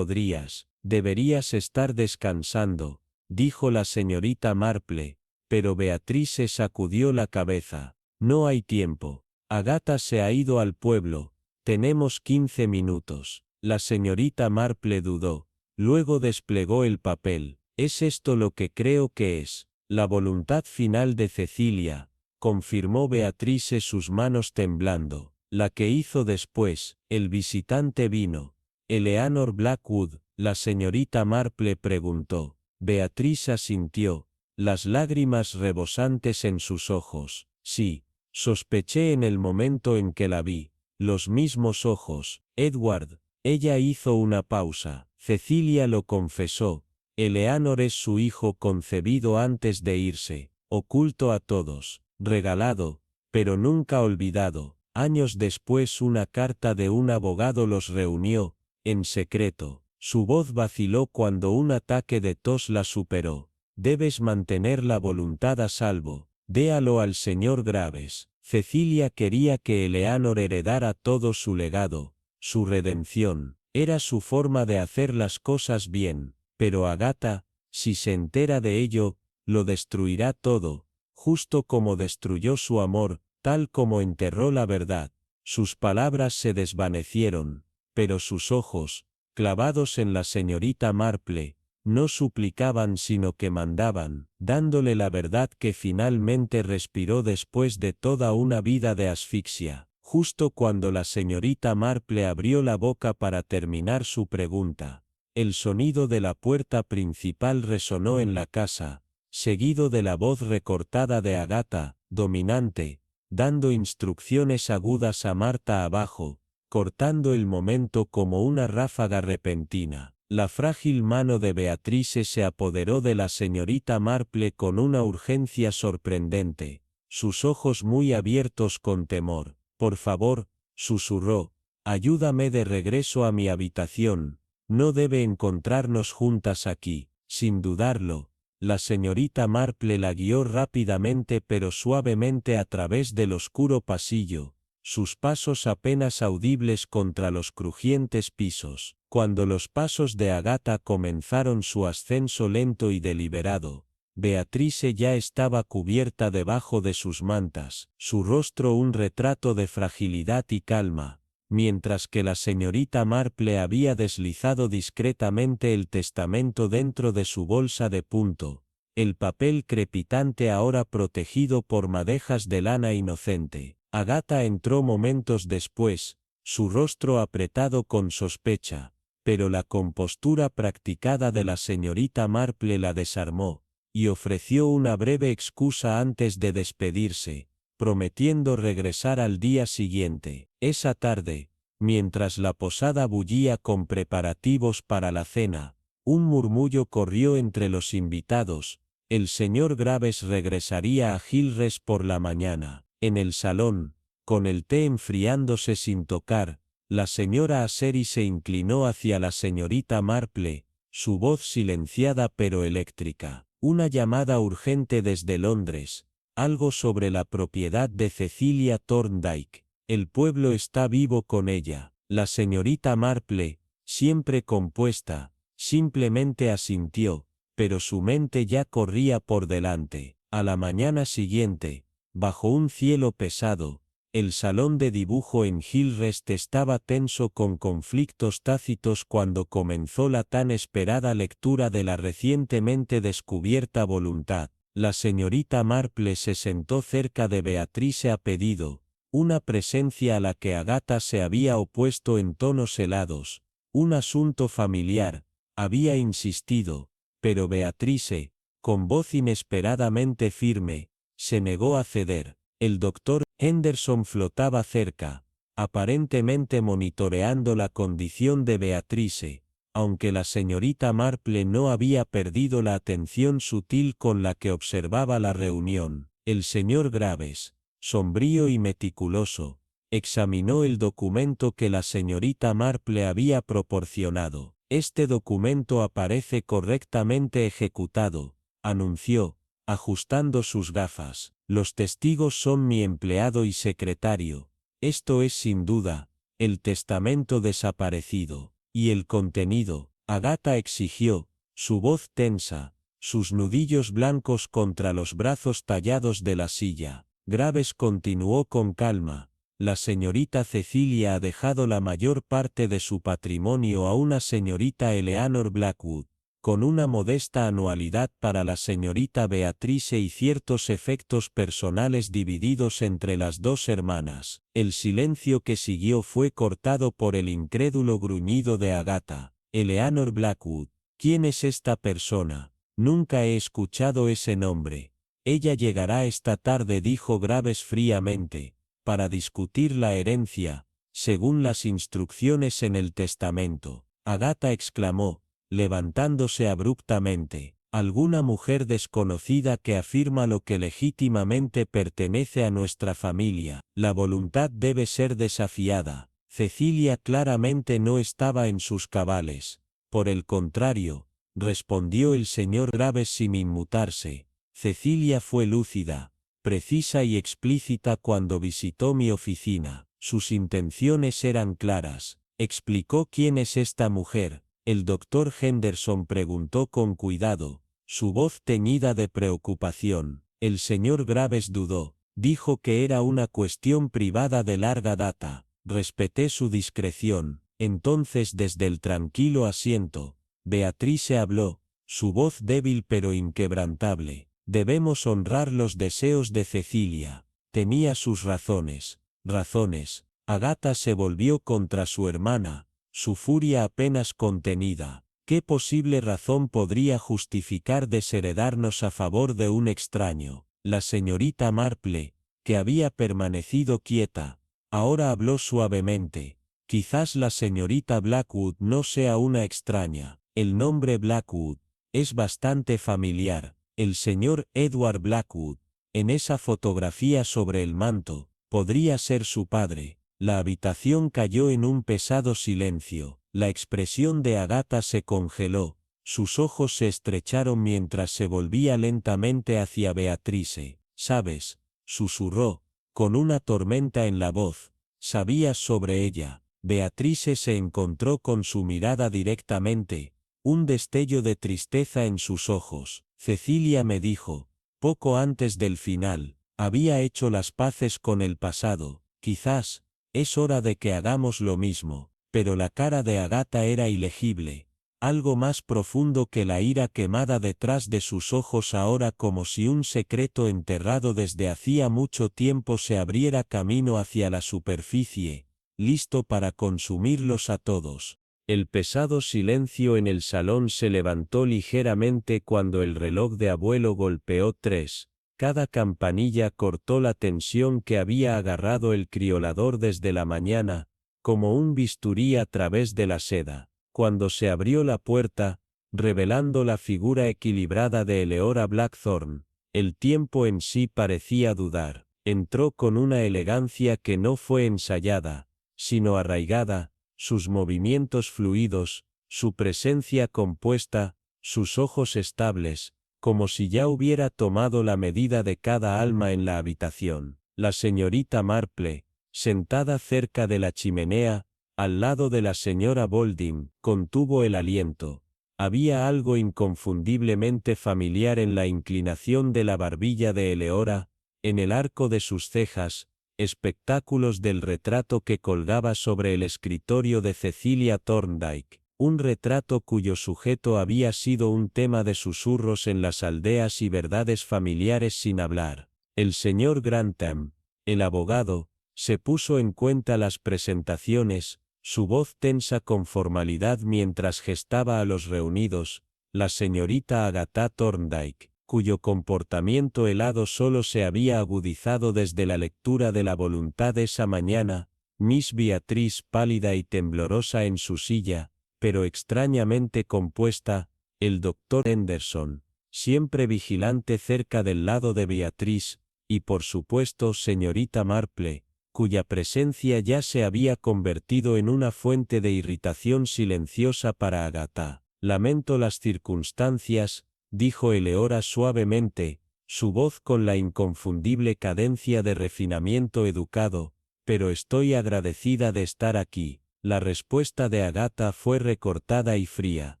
deberías estar descansando», dijo la señorita Marple, pero Beatriz se sacudió la cabeza. «No hay tiempo. Agatha se ha ido al pueblo. Tenemos 15 minutos». La señorita Marple dudó. Luego desplegó el papel. «¿Es esto lo que creo que es? La voluntad final de Cecilia», confirmó Beatrice, sus manos temblando. «La que hizo después». El visitante vino. «Eleanor Blackwood», la señorita Marple preguntó. Beatriz asintió, las lágrimas rebosantes en sus ojos. «Sí, sospeché en el momento en que la vi». «Los mismos ojos, Edward». Ella hizo una pausa. «Cecilia lo confesó. Eleanor es su hijo concebido antes de irse, oculto a todos, regalado, pero nunca olvidado». Años después una carta de un abogado los reunió, en secreto. Su voz vaciló cuando un ataque de tos la superó. «Debes mantener la voluntad a salvo. Déalo al señor Graves». Cecilia quería que Eleanor heredara todo su legado, su redención. Era su forma de hacer las cosas bien. Pero Agatha, si se entera de ello, lo destruirá todo, justo como destruyó su amor, tal como enterró la verdad. Sus palabras se desvanecieron, pero sus ojos, clavados en la señorita Marple, no suplicaban sino que mandaban, dándole la verdad que finalmente respiró después de toda una vida de asfixia. Justo cuando la señorita Marple abrió la boca para terminar su pregunta, el sonido de la puerta principal resonó en la casa, seguido de la voz recortada de Agatha, dominante, dando instrucciones agudas a Marta abajo, cortando el momento como una ráfaga repentina. La frágil mano de Beatrice se apoderó de la señorita Marple con una urgencia sorprendente, sus ojos muy abiertos con temor. Por favor, susurró, ayúdame de regreso a mi habitación. No debe encontrarnos juntas aquí. Sin dudarlo, la señorita Marple la guió rápidamente pero suavemente a través del oscuro pasillo, sus pasos apenas audibles contra los crujientes pisos. Cuando los pasos de Agatha comenzaron su ascenso lento y deliberado, Beatrice ya estaba cubierta debajo de sus mantas, su rostro un retrato de fragilidad y calma, mientras que la señorita Marple había deslizado discretamente el testamento dentro de su bolsa de punto, el papel crepitante ahora protegido por madejas de lana inocente. Agatha entró momentos después, su rostro apretado con sospecha, pero la compostura practicada de la señorita Marple la desarmó, y ofreció una breve excusa antes de despedirse, prometiendo regresar al día siguiente. Esa tarde, mientras la posada bullía con preparativos para la cena, un murmullo corrió entre los invitados: el señor Graves regresaría a Gilres por la mañana. En el salón, con el té enfriándose sin tocar, la señora Aseri se inclinó hacia la señorita Marple, su voz silenciada pero eléctrica. Una llamada urgente desde Londres, algo sobre la propiedad de Cecilia Thorndyke. El pueblo está vivo con ella. La señorita Marple, siempre compuesta, simplemente asintió, pero su mente ya corría por delante. A la mañana siguiente, bajo un cielo pesado, el salón de dibujo en Hillrest estaba tenso con conflictos tácitos cuando comenzó la tan esperada lectura de la recientemente descubierta voluntad. La señorita Marple se sentó cerca de Beatrice a pedido, una presencia a la que Agatha se había opuesto en tonos helados. Un asunto familiar, había insistido, pero Beatrice, con voz inesperadamente firme, se negó a ceder. El doctor Henderson flotaba cerca, aparentemente monitoreando la condición de Beatrice, aunque la señorita Marple no había perdido la atención sutil con la que observaba la reunión. El señor Graves, sombrío y meticuloso, examinó el documento que la señorita Marple había proporcionado. Este documento aparece correctamente ejecutado, anunció, ajustando sus gafas. Los testigos son mi empleado y secretario. Esto es sin duda, el testamento desaparecido. Y el contenido, Agatha exigió, su voz tensa, sus nudillos blancos contra los brazos tallados de la silla. Graves continuó con calma. La señorita Cecilia ha dejado la mayor parte de su patrimonio a una señorita Eleanor Blackwood, con una modesta anualidad para la señorita Beatrice y ciertos efectos personales divididos entre las dos hermanas. El silencio que siguió fue cortado por el incrédulo gruñido de Agatha. Eleanor Blackwood. ¿Quién es esta persona? Nunca he escuchado ese nombre. Ella llegará esta tarde, dijo Graves fríamente, para discutir la herencia, según las instrucciones en el testamento. Agatha exclamó, levantándose abruptamente. Alguna mujer desconocida que afirma lo que legítimamente pertenece a nuestra familia. La voluntad debe ser desafiada. Cecilia claramente no estaba en sus cabales. Por el contrario, respondió el señor Graves sin inmutarse. Cecilia fue lúcida, precisa y explícita cuando visitó mi oficina. Sus intenciones eran claras. Explicó quién es esta mujer. El doctor Henderson preguntó con cuidado, su voz teñida de preocupación. El señor Graves dudó. Dijo que era una cuestión privada de larga data. Respeté su discreción. Entonces desde el tranquilo asiento, Beatrice habló, su voz débil pero inquebrantable. Debemos honrar los deseos de Cecilia. Tenía sus razones. Razones. Agatha se volvió contra su hermana, su furia apenas contenida. ¿Qué posible razón podría justificar desheredarnos a favor de un extraño? La señorita Marple, que había permanecido quieta, ahora habló suavemente. Quizás la señorita Blackwood no sea una extraña. El nombre Blackwood es bastante familiar. El señor Edward Blackwood, en esa fotografía sobre el manto, Podría ser su padre. La habitación cayó en un pesado silencio. La expresión de Agatha se congeló. Sus ojos se estrecharon mientras se volvía lentamente hacia Beatrice. ¿Sabes?, susurró, con una tormenta en la voz. ¿Sabías sobre ella? Beatrice se encontró con su mirada directamente, un destello de tristeza en sus ojos. Cecilia me dijo, poco antes del final, había hecho las paces con el pasado. Quizás, es hora de que hagamos lo mismo. Pero la cara de Agatha era ilegible. Algo más profundo que la ira quemada detrás de sus ojos ahora, como si un secreto enterrado desde hacía mucho tiempo se abriera camino hacia la superficie, listo para consumirlos a todos. El pesado silencio en el salón se levantó ligeramente cuando el reloj de abuelo golpeó 3. Cada campanilla cortó la tensión que había agarrado el criolador desde la mañana, como un bisturí a través de la seda. Cuando se abrió la puerta, revelando la figura equilibrada de Eleora Blackthorne, el tiempo en sí parecía dudar. Entró con una elegancia que no fue ensayada, sino arraigada, sus movimientos fluidos, su presencia compuesta, sus ojos estables, como si ya hubiera tomado la medida de cada alma en la habitación. La señorita Marple, sentada cerca de la chimenea, al lado de la señora Bolding, contuvo el aliento. Había algo inconfundiblemente familiar en la inclinación de la barbilla de Eleora, en el arco de sus cejas, espectáculos del retrato que colgaba sobre el escritorio de Cecilia Thorndyke, un retrato cuyo sujeto había sido un tema de susurros en las aldeas y verdades familiares sin hablar. El señor Grantham, el abogado, se puso en cuenta las presentaciones, su voz tensa con formalidad mientras gestaba a los reunidos. La señorita Agatha Thorndyke, cuyo comportamiento helado solo se había agudizado desde la lectura de la voluntad esa mañana, Miss Beatrice pálida y temblorosa en su silla, pero extrañamente compuesta, el doctor Henderson, siempre vigilante cerca del lado de Beatrice, y por supuesto señorita Marple, cuya presencia ya se había convertido en una fuente de irritación silenciosa para Agatha. Lamento las circunstancias, dijo Eleora suavemente, su voz con la inconfundible cadencia de refinamiento educado, pero estoy agradecida de estar aquí. La respuesta de Agatha fue recortada y fría.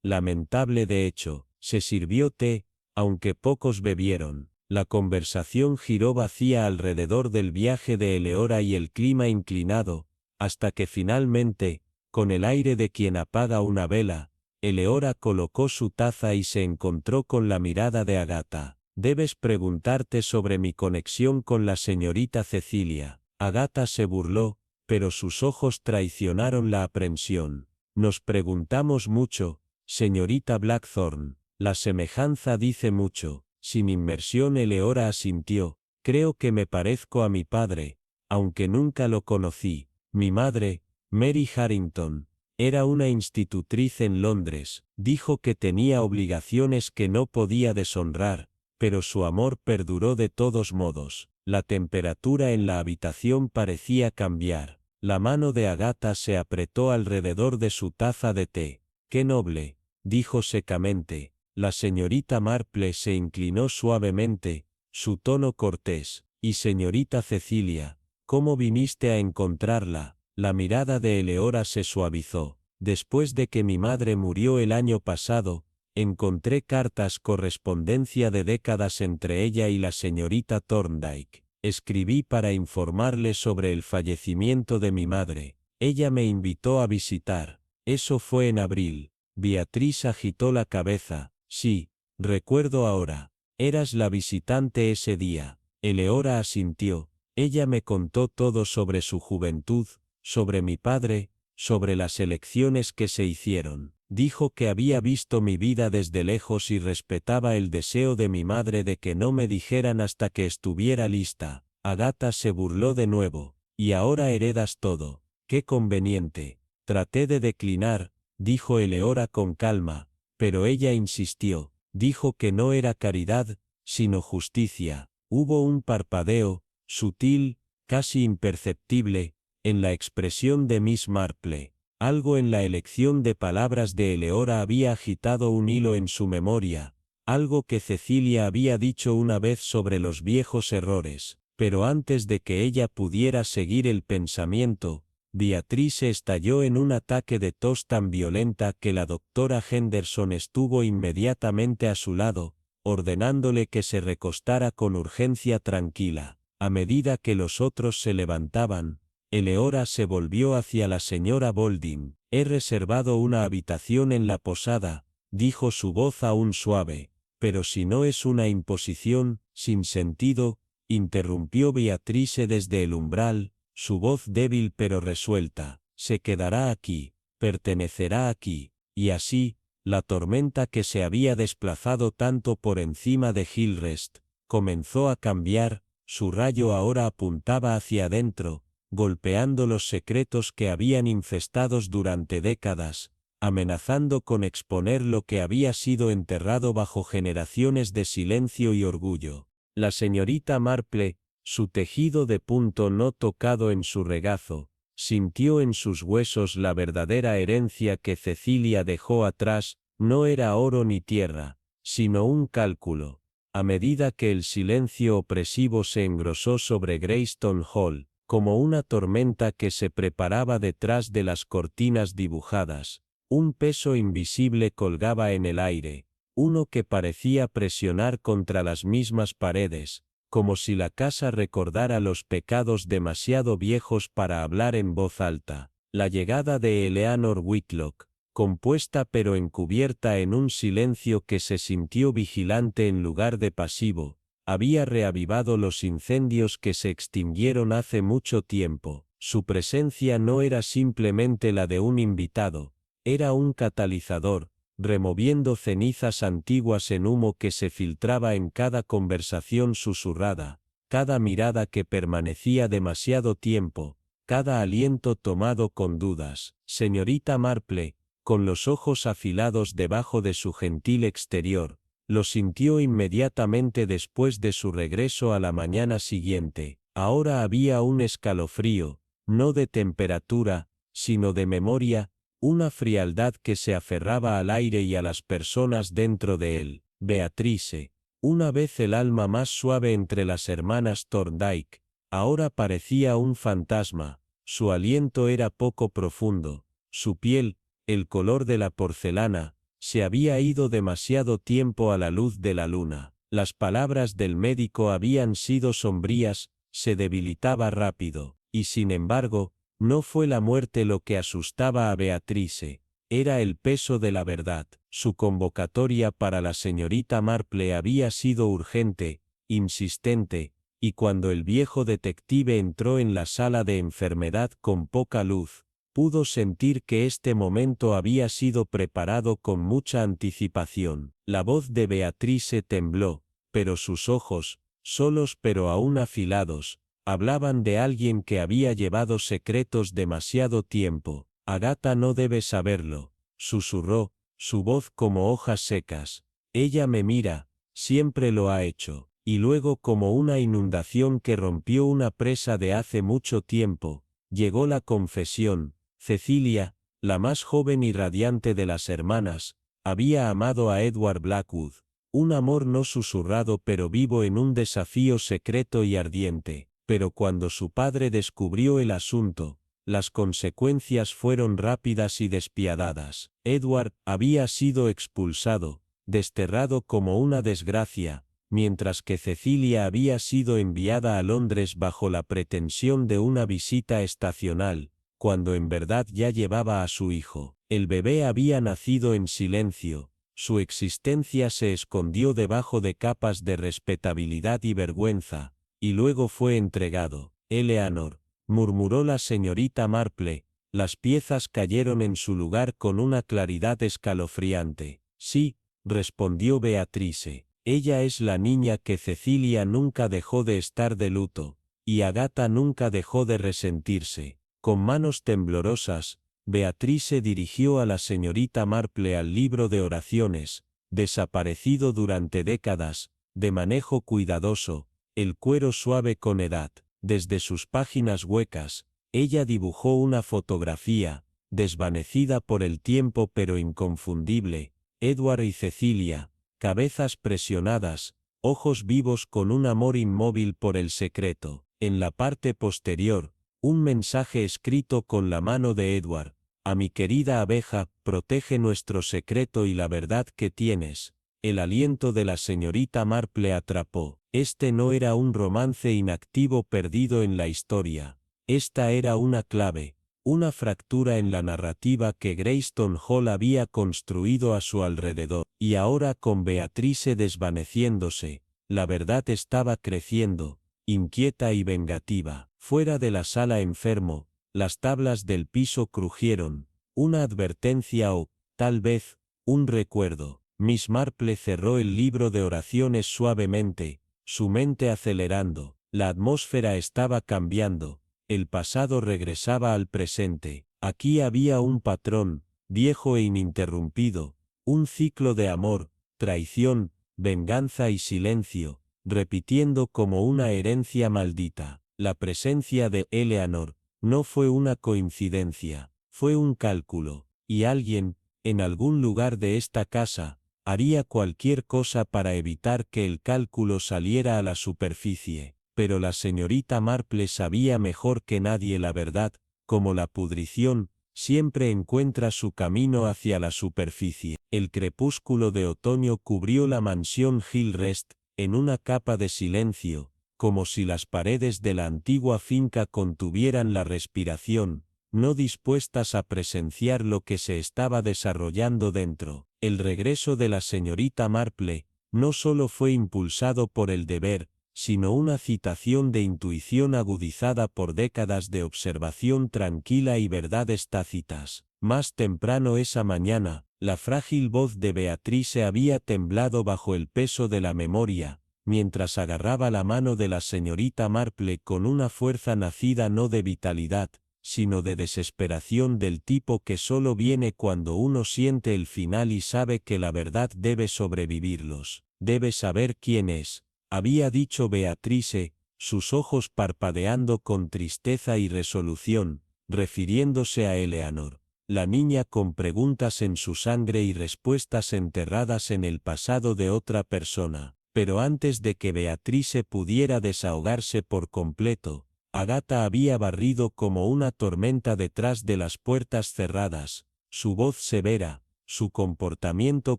Lamentable de hecho, se sirvió té, aunque pocos bebieron. La conversación giró vacía alrededor del viaje de Eleora y el clima inclinado, hasta que finalmente, con el aire de quien apaga una vela, Eleora colocó su taza y se encontró con la mirada de Agatha. Debes preguntarte sobre mi conexión con la señorita Cecilia. Agatha se burló, pero sus ojos traicionaron la aprensión. Nos preguntamos mucho, señorita Blackthorne. La semejanza dice mucho. Sin inmersión Eleora asintió. Creo que me parezco a mi padre, aunque nunca lo conocí. Mi madre, Mary Harrington, era una institutriz en Londres. Dijo que tenía obligaciones que no podía deshonrar, pero su amor perduró de todos modos. La temperatura en la habitación parecía cambiar. La mano de Agatha se apretó alrededor de su taza de té. «Qué noble», dijo secamente. La señorita Marple se inclinó suavemente, su tono cortés. «Y señorita Cecilia, ¿cómo viniste a encontrarla?» La mirada de Eleora se suavizó. «Después de que mi madre murió el año pasado, encontré cartas, correspondencia de décadas entre ella y la señorita Thorndyke. Escribí para informarle sobre el fallecimiento de mi madre. Ella me invitó a visitar. Eso fue en abril». Beatriz agitó la cabeza. «Sí, recuerdo ahora. Eras la visitante ese día». Eleora asintió. «Ella me contó todo sobre su juventud, sobre mi padre, sobre las elecciones que se hicieron. Dijo que había visto mi vida desde lejos y respetaba el deseo de mi madre de que no me dijeran hasta que estuviera lista». Agatha se burló de nuevo. «Y ahora heredas todo. Qué conveniente». Traté de declinar, dijo Eleora con calma, pero ella insistió. Dijo que no era caridad, sino justicia. Hubo un parpadeo, sutil, casi imperceptible, en la expresión de Miss Marple. Algo en la elección de palabras de Eleora había agitado un hilo en su memoria, algo que Cecilia había dicho una vez sobre los viejos errores, pero antes de que ella pudiera seguir el pensamiento, Beatrice estalló en un ataque de tos tan violenta que la doctora Henderson estuvo inmediatamente a su lado, ordenándole que se recostara con urgencia tranquila. A medida que los otros se levantaban, Eleora se volvió hacia la señora Bolding. «He reservado una habitación en la posada», dijo su voz aún suave. «Pero si no es una imposición, sin sentido», interrumpió Beatrice desde el umbral, su voz débil pero resuelta. «Se quedará aquí, pertenecerá aquí». Y así, la tormenta que se había desplazado tanto por encima de Hillrest, comenzó a cambiar, su rayo ahora apuntaba hacia adentro, golpeando los secretos que habían infestados durante décadas, amenazando con exponer lo que había sido enterrado bajo generaciones de silencio y orgullo. La señorita Marple, su tejido de punto no tocado en su regazo, sintió en sus huesos la verdadera herencia que Cecilia dejó atrás, no era oro ni tierra, sino un cálculo. A medida que el silencio opresivo se engrosó sobre Greyston Hall, como una tormenta que se preparaba detrás de las cortinas dibujadas, un peso invisible colgaba en el aire, uno que parecía presionar contra las mismas paredes, como si la casa recordara los pecados demasiado viejos para hablar en voz alta. La llegada de Eleanor Whitlock, compuesta pero encubierta en un silencio que se sintió vigilante en lugar de pasivo, había reavivado los incendios que se extinguieron hace mucho tiempo. Su presencia no era simplemente la de un invitado, era un catalizador, removiendo cenizas antiguas en humo que se filtraba en cada conversación susurrada, cada mirada que permanecía demasiado tiempo, cada aliento tomado con dudas. Señorita Marple, con los ojos afilados debajo de su gentil exterior, lo sintió inmediatamente después de su regreso a la mañana siguiente. Ahora había un escalofrío, no de temperatura, sino de memoria, una frialdad que se aferraba al aire y a las personas dentro de él. Beatrice, una vez el alma más suave entre las hermanas Thorndyke, ahora parecía un fantasma. Su aliento era poco profundo, su piel, el color de la porcelana, se había ido demasiado tiempo a la luz de la luna. Las palabras del médico habían sido sombrías, se debilitaba rápido, y sin embargo, no fue la muerte lo que asustaba a Beatrice, era el peso de la verdad. Su convocatoria para la señorita Marple había sido urgente, insistente, y cuando el viejo detective entró en la sala de enfermedad con poca luz, pudo sentir que este momento había sido preparado con mucha anticipación. La voz de Beatrice tembló, pero sus ojos, solos pero aún afilados, hablaban de alguien que había llevado secretos demasiado tiempo. Agatha no debe saberlo, susurró, su voz como hojas secas. Ella me mira, siempre lo ha hecho. Y luego, como una inundación que rompió una presa de hace mucho tiempo, llegó la confesión. Cecilia, la más joven y radiante de las hermanas, había amado a Edward Blackwood, un amor no susurrado pero vivo en un desafío secreto y ardiente. Pero cuando su padre descubrió el asunto, las consecuencias fueron rápidas y despiadadas. Edward había sido expulsado, desterrado como una desgracia, mientras que Cecilia había sido enviada a Londres bajo la pretensión de una visita estacional, cuando en verdad ya llevaba a su hijo. El bebé había nacido en silencio, su existencia se escondió debajo de capas de respetabilidad y vergüenza, y luego fue entregado. Eleanor, murmuró la señorita Marple, las piezas cayeron en su lugar con una claridad escalofriante. Sí, respondió Beatrice, ella es la niña que Cecilia nunca dejó de estar de luto, y Agatha nunca dejó de resentirse. Con manos temblorosas, Beatrice dirigió a la señorita Marple al libro de oraciones, desaparecido durante décadas, de manejo cuidadoso, el cuero suave con edad. Desde sus páginas huecas, ella dibujó una fotografía, desvanecida por el tiempo pero inconfundible, Edward y Cecilia, cabezas presionadas, ojos vivos con un amor inmóvil por el secreto. En la parte posterior, un mensaje escrito con la mano de Edward: a mi querida abeja, protege nuestro secreto y la verdad que tienes. El aliento de la señorita Marple atrapó. Este no era un romance inactivo perdido en la historia. Esta era una clave, una fractura en la narrativa que Greyston Hall había construido a su alrededor. Y ahora, con Beatrice desvaneciéndose, la verdad estaba creciendo, inquieta y vengativa. Fuera de la sala enfermo, las tablas del piso crujieron. Una advertencia o, tal vez, un recuerdo. Miss Marple cerró el libro de oraciones suavemente, su mente acelerando. La atmósfera estaba cambiando. El pasado regresaba al presente. Aquí había un patrón, viejo e ininterrumpido, un ciclo de amor, traición, venganza y silencio, repitiendo como una herencia maldita. La presencia de Eleanor no fue una coincidencia, fue un cálculo, y alguien, en algún lugar de esta casa, haría cualquier cosa para evitar que el cálculo saliera a la superficie. Pero la señorita Marple sabía mejor que nadie la verdad: como la pudrición, siempre encuentra su camino hacia la superficie. El crepúsculo de otoño cubrió la mansión Hillrest, en una capa de silencio, como si las paredes de la antigua finca contuvieran la respiración, no dispuestas a presenciar lo que se estaba desarrollando dentro. El regreso de la señorita Marple no solo fue impulsado por el deber, sino una citación de intuición agudizada por décadas de observación tranquila y verdades tácitas. Más temprano esa mañana, la frágil voz de Beatrice había temblado bajo el peso de la memoria, mientras agarraba la mano de la señorita Marple con una fuerza nacida no de vitalidad, sino de desesperación del tipo que solo viene cuando uno siente el final y sabe que la verdad debe sobrevivirlos. Debe saber quién es, había dicho Beatrice, sus ojos parpadeando con tristeza y resolución, refiriéndose a Eleanor, la niña con preguntas en su sangre y respuestas enterradas en el pasado de otra persona. Pero antes de que Beatrice pudiera desahogarse por completo, Agatha había barrido como una tormenta detrás de las puertas cerradas, su voz severa, su comportamiento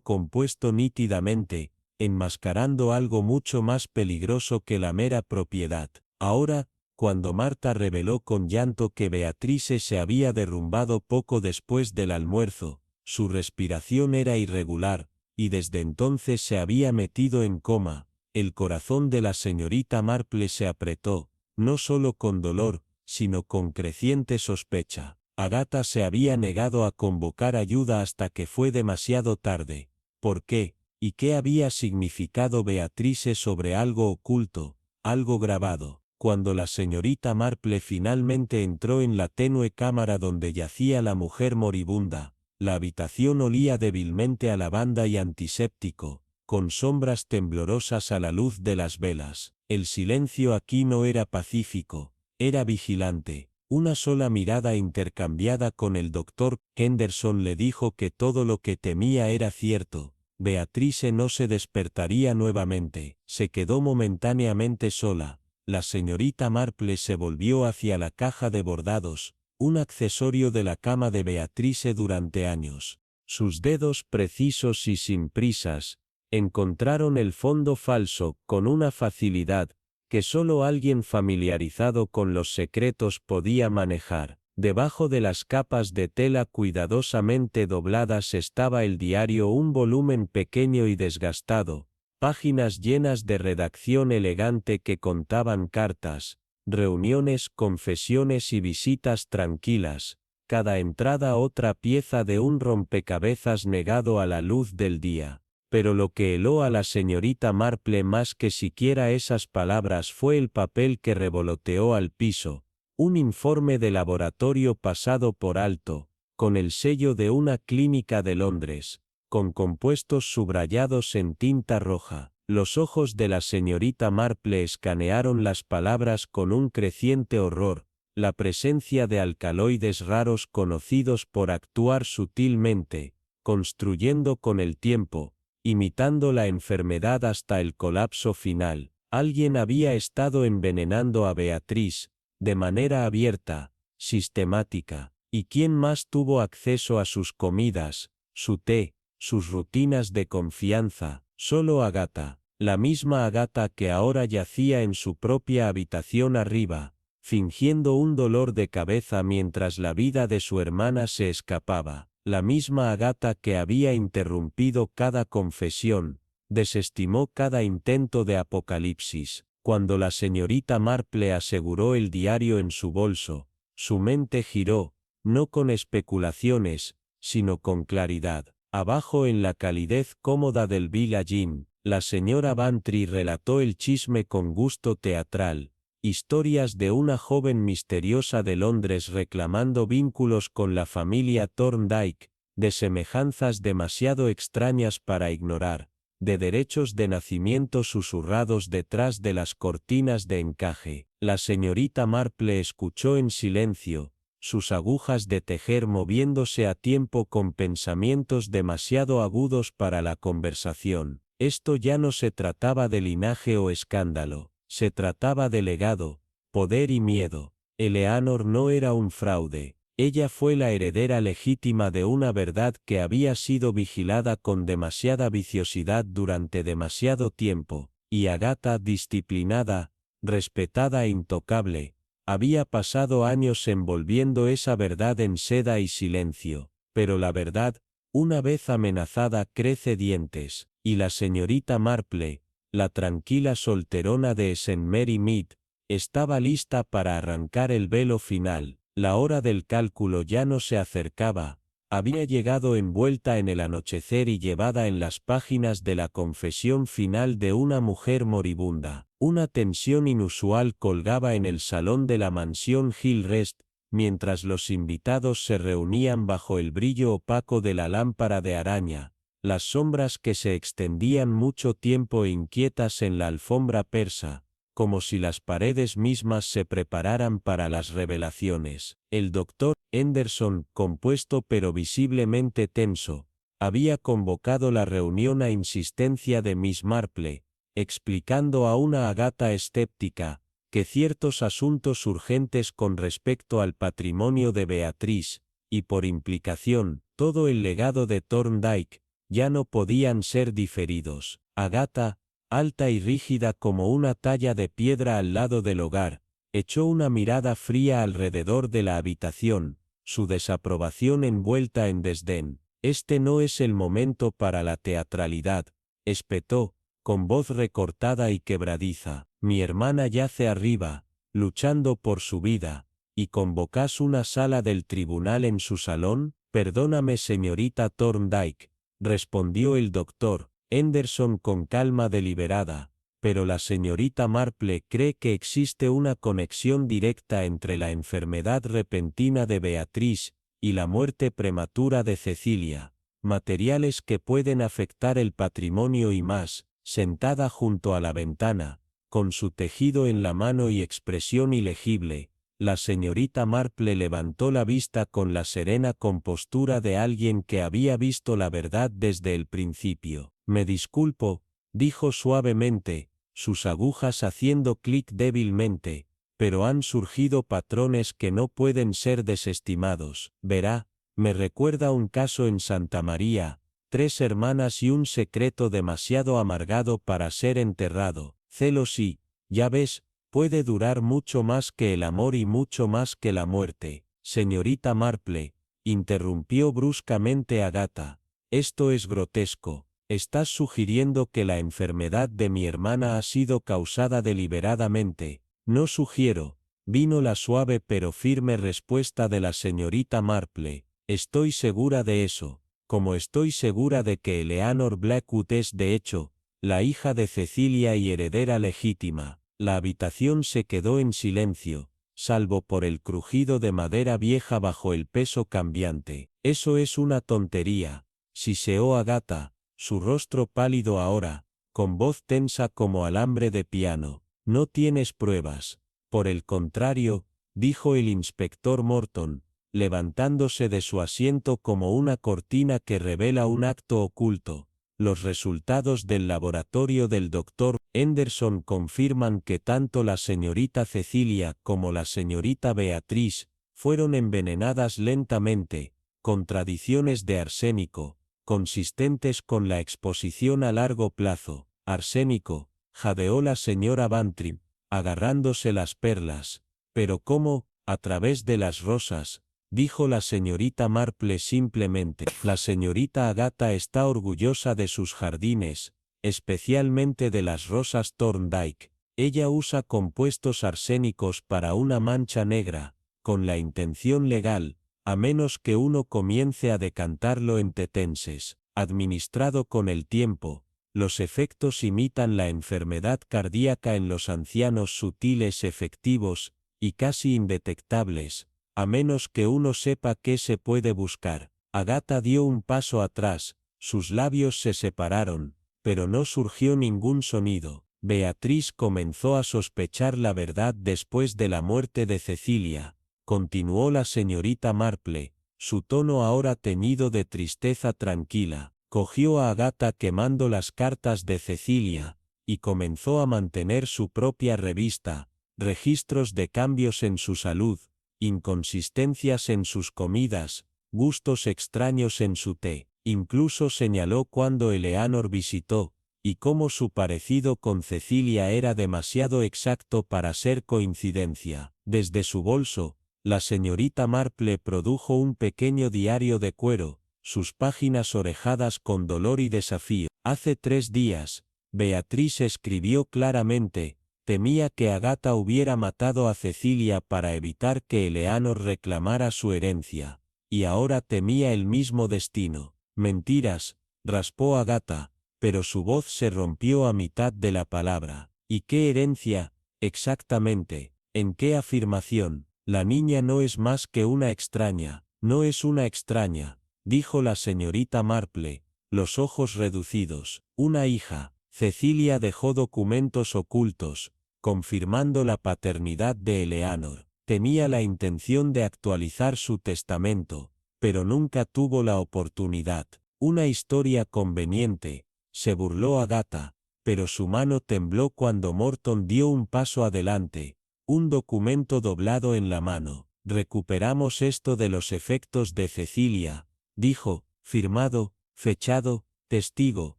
compuesto nítidamente, enmascarando algo mucho más peligroso que la mera propiedad. Ahora, cuando Marta reveló con llanto que Beatrice se había derrumbado poco después del almuerzo, su respiración era irregular, y desde entonces se había metido en coma, el corazón de la señorita Marple se apretó, no solo con dolor, sino con creciente sospecha. Agatha se había negado a convocar ayuda hasta que fue demasiado tarde. ¿Por qué? ¿Y qué había significado Beatrice sobre algo oculto, algo grabado? Cuando la señorita Marple finalmente entró en la tenue cámara donde yacía la mujer moribunda, la habitación olía débilmente a lavanda y antiséptico, con sombras temblorosas a la luz de las velas. El silencio aquí no era pacífico, era vigilante. Una sola mirada intercambiada con el doctor Henderson le dijo que todo lo que temía era cierto. Beatrice no se despertaría nuevamente. Se quedó momentáneamente sola. La señorita Marple se volvió hacia la caja de bordados, un accesorio de la cama de Beatrice durante años. Sus dedos precisos y sin prisas encontraron el fondo falso con una facilidad que solo alguien familiarizado con los secretos podía manejar. Debajo de las capas de tela cuidadosamente dobladas estaba el diario, un volumen pequeño y desgastado, páginas llenas de redacción elegante que contaban cartas, reuniones, confesiones y visitas tranquilas, cada entrada otra pieza de un rompecabezas negado a la luz del día. Pero lo que heló a la señorita Marple más que siquiera esas palabras fue el papel que revoloteó al piso, un informe de laboratorio pasado por alto, con el sello de una clínica de Londres, con compuestos subrayados en tinta roja. Los ojos de la señorita Marple escanearon las palabras con un creciente horror. La presencia de alcaloides raros conocidos por actuar sutilmente, construyendo con el tiempo, imitando la enfermedad hasta el colapso final. Alguien había estado envenenando a Beatriz, de manera abierta, sistemática. ¿Y quién más tuvo acceso a sus comidas, su té, sus rutinas de confianza? Solo Agatha, la misma Agatha que ahora yacía en su propia habitación arriba, fingiendo un dolor de cabeza mientras la vida de su hermana se escapaba. La misma Agatha que había interrumpido cada confesión, desestimó cada intento de apocalipsis. Cuando la señorita Marple aseguró el diario en su bolso, su mente giró, no con especulaciones, sino con claridad. Abajo en la calidez cómoda del Village Inn, la señora Bantry relató el chisme con gusto teatral. Historias de una joven misteriosa de Londres reclamando vínculos con la familia Thorndyke, de semejanzas demasiado extrañas para ignorar, de derechos de nacimiento susurrados detrás de las cortinas de encaje. La señorita Marple escuchó en silencio, sus agujas de tejer moviéndose a tiempo con pensamientos demasiado agudos para la conversación. Esto ya no se trataba de linaje o escándalo, se trataba de legado, poder y miedo. Eleanor no era un fraude, ella fue la heredera legítima de una verdad que había sido vigilada con demasiada viciosidad durante demasiado tiempo, y Agatha, disciplinada, respetada e intocable, había pasado años envolviendo esa verdad en seda y silencio, pero la verdad, una vez amenazada, crece dientes, y la señorita Marple, la tranquila solterona de St. Mary Mead, estaba lista para arrancar el velo final. La hora del cálculo ya no se acercaba, había llegado envuelta en el anochecer y llevada en las páginas de la confesión final de una mujer moribunda. Una tensión inusual colgaba en el salón de la mansión Hillrest, mientras los invitados se reunían bajo el brillo opaco de la lámpara de araña, las sombras que se extendían mucho tiempo inquietas en la alfombra persa, como si las paredes mismas se prepararan para las revelaciones. El doctor Henderson, compuesto pero visiblemente tenso, había convocado la reunión a insistencia de Miss Marple, explicando a una Agatha escéptica, que ciertos asuntos urgentes con respecto al patrimonio de Beatriz, y por implicación, todo el legado de Thorndyke, ya no podían ser diferidos. Agatha, alta y rígida como una talla de piedra al lado del hogar, echó una mirada fría alrededor de la habitación, su desaprobación envuelta en desdén. Este no es el momento para la teatralidad, espetó, con voz recortada y quebradiza. Mi hermana yace arriba, luchando por su vida, ¿y convocás una sala del tribunal en su salón? Perdóname, señorita Thorndyke, respondió el doctor Henderson con calma deliberada, pero la señorita Marple cree que existe una conexión directa entre la enfermedad repentina de Beatriz y la muerte prematura de Cecilia, materiales que pueden afectar el patrimonio y más. Sentada junto a la ventana, con su tejido en la mano y expresión ilegible, la señorita Marple levantó la vista con la serena compostura de alguien que había visto la verdad desde el principio. Me disculpo, dijo suavemente, sus agujas haciendo clic débilmente, pero han surgido patrones que no pueden ser desestimados. Verá, me recuerda un caso en Santa María, 3 hermanas y un secreto demasiado amargado para ser enterrado. Celos y, ya ves, puede durar mucho más que el amor y mucho más que la muerte. Señorita Marple, interrumpió bruscamente Agatha, esto es grotesco. Estás sugiriendo que la enfermedad de mi hermana ha sido causada deliberadamente. No sugiero, vino la suave pero firme respuesta de la señorita Marple. Estoy segura de eso, como estoy segura de que Eleanor Blackwood es de hecho, la hija de Cecilia y heredera legítima. La habitación se quedó en silencio, salvo por el crujido de madera vieja bajo el peso cambiante. Eso es una tontería, siseó Agatha, su rostro pálido ahora, con voz tensa como alambre de piano. No tienes pruebas. Por el contrario, dijo el inspector Morton, levantándose de su asiento como una cortina que revela un acto oculto. Los resultados del laboratorio del Dr. Henderson confirman que tanto la señorita Cecilia como la señorita Beatriz fueron envenenadas lentamente, con tradiciones de arsénico, consistentes con la exposición a largo plazo. Arsénico, jadeó la señora Bantrim, agarrándose las perlas. Pero ¿cómo? A través de las rosas, dijo la señorita Marple simplemente. La señorita Agatha está orgullosa de sus jardines, especialmente de las rosas Thorndike. Ella usa compuestos arsénicos para una mancha negra, con la intención legal, a menos que uno comience a decantarlo en tetenses. Administrado con el tiempo, los efectos imitan la enfermedad cardíaca en los ancianos, sutiles, efectivos, y casi indetectables, a menos que uno sepa qué se puede buscar. Agatha dio un paso atrás, sus labios se separaron, pero no surgió ningún sonido. Beatriz comenzó a sospechar la verdad después de la muerte de Cecilia, continuó la señorita Marple, su tono ahora teñido de tristeza tranquila. Cogió a Agatha quemando las cartas de Cecilia, y comenzó a mantener su propia revista, registros de cambios en su salud, inconsistencias en sus comidas, gustos extraños en su té. Incluso señaló cuando Eleanor visitó, y cómo su parecido con Cecilia era demasiado exacto para ser coincidencia. Desde su bolso, la señorita Marple produjo un pequeño diario de cuero, sus páginas orejadas con dolor y desafío. Hace 3 días, Beatriz escribió claramente, temía que Agatha hubiera matado a Cecilia para evitar que Eleanor reclamara su herencia, y ahora temía el mismo destino. Mentiras, raspó Agatha, pero su voz se rompió a mitad de la palabra. ¿Y qué herencia, exactamente? ¿En qué afirmación? La niña no es más que una extraña, no es una extraña, dijo la señorita Marple, los ojos reducidos. Una hija. Cecilia dejó documentos ocultos, confirmando la paternidad de Eleanor. Tenía la intención de actualizar su testamento, pero nunca tuvo la oportunidad. Una historia conveniente, se burló Agatha, pero su mano tembló cuando Morton dio un paso adelante, un documento doblado en la mano. Recuperamos esto de los efectos de Cecilia, dijo, firmado, fechado, testigo,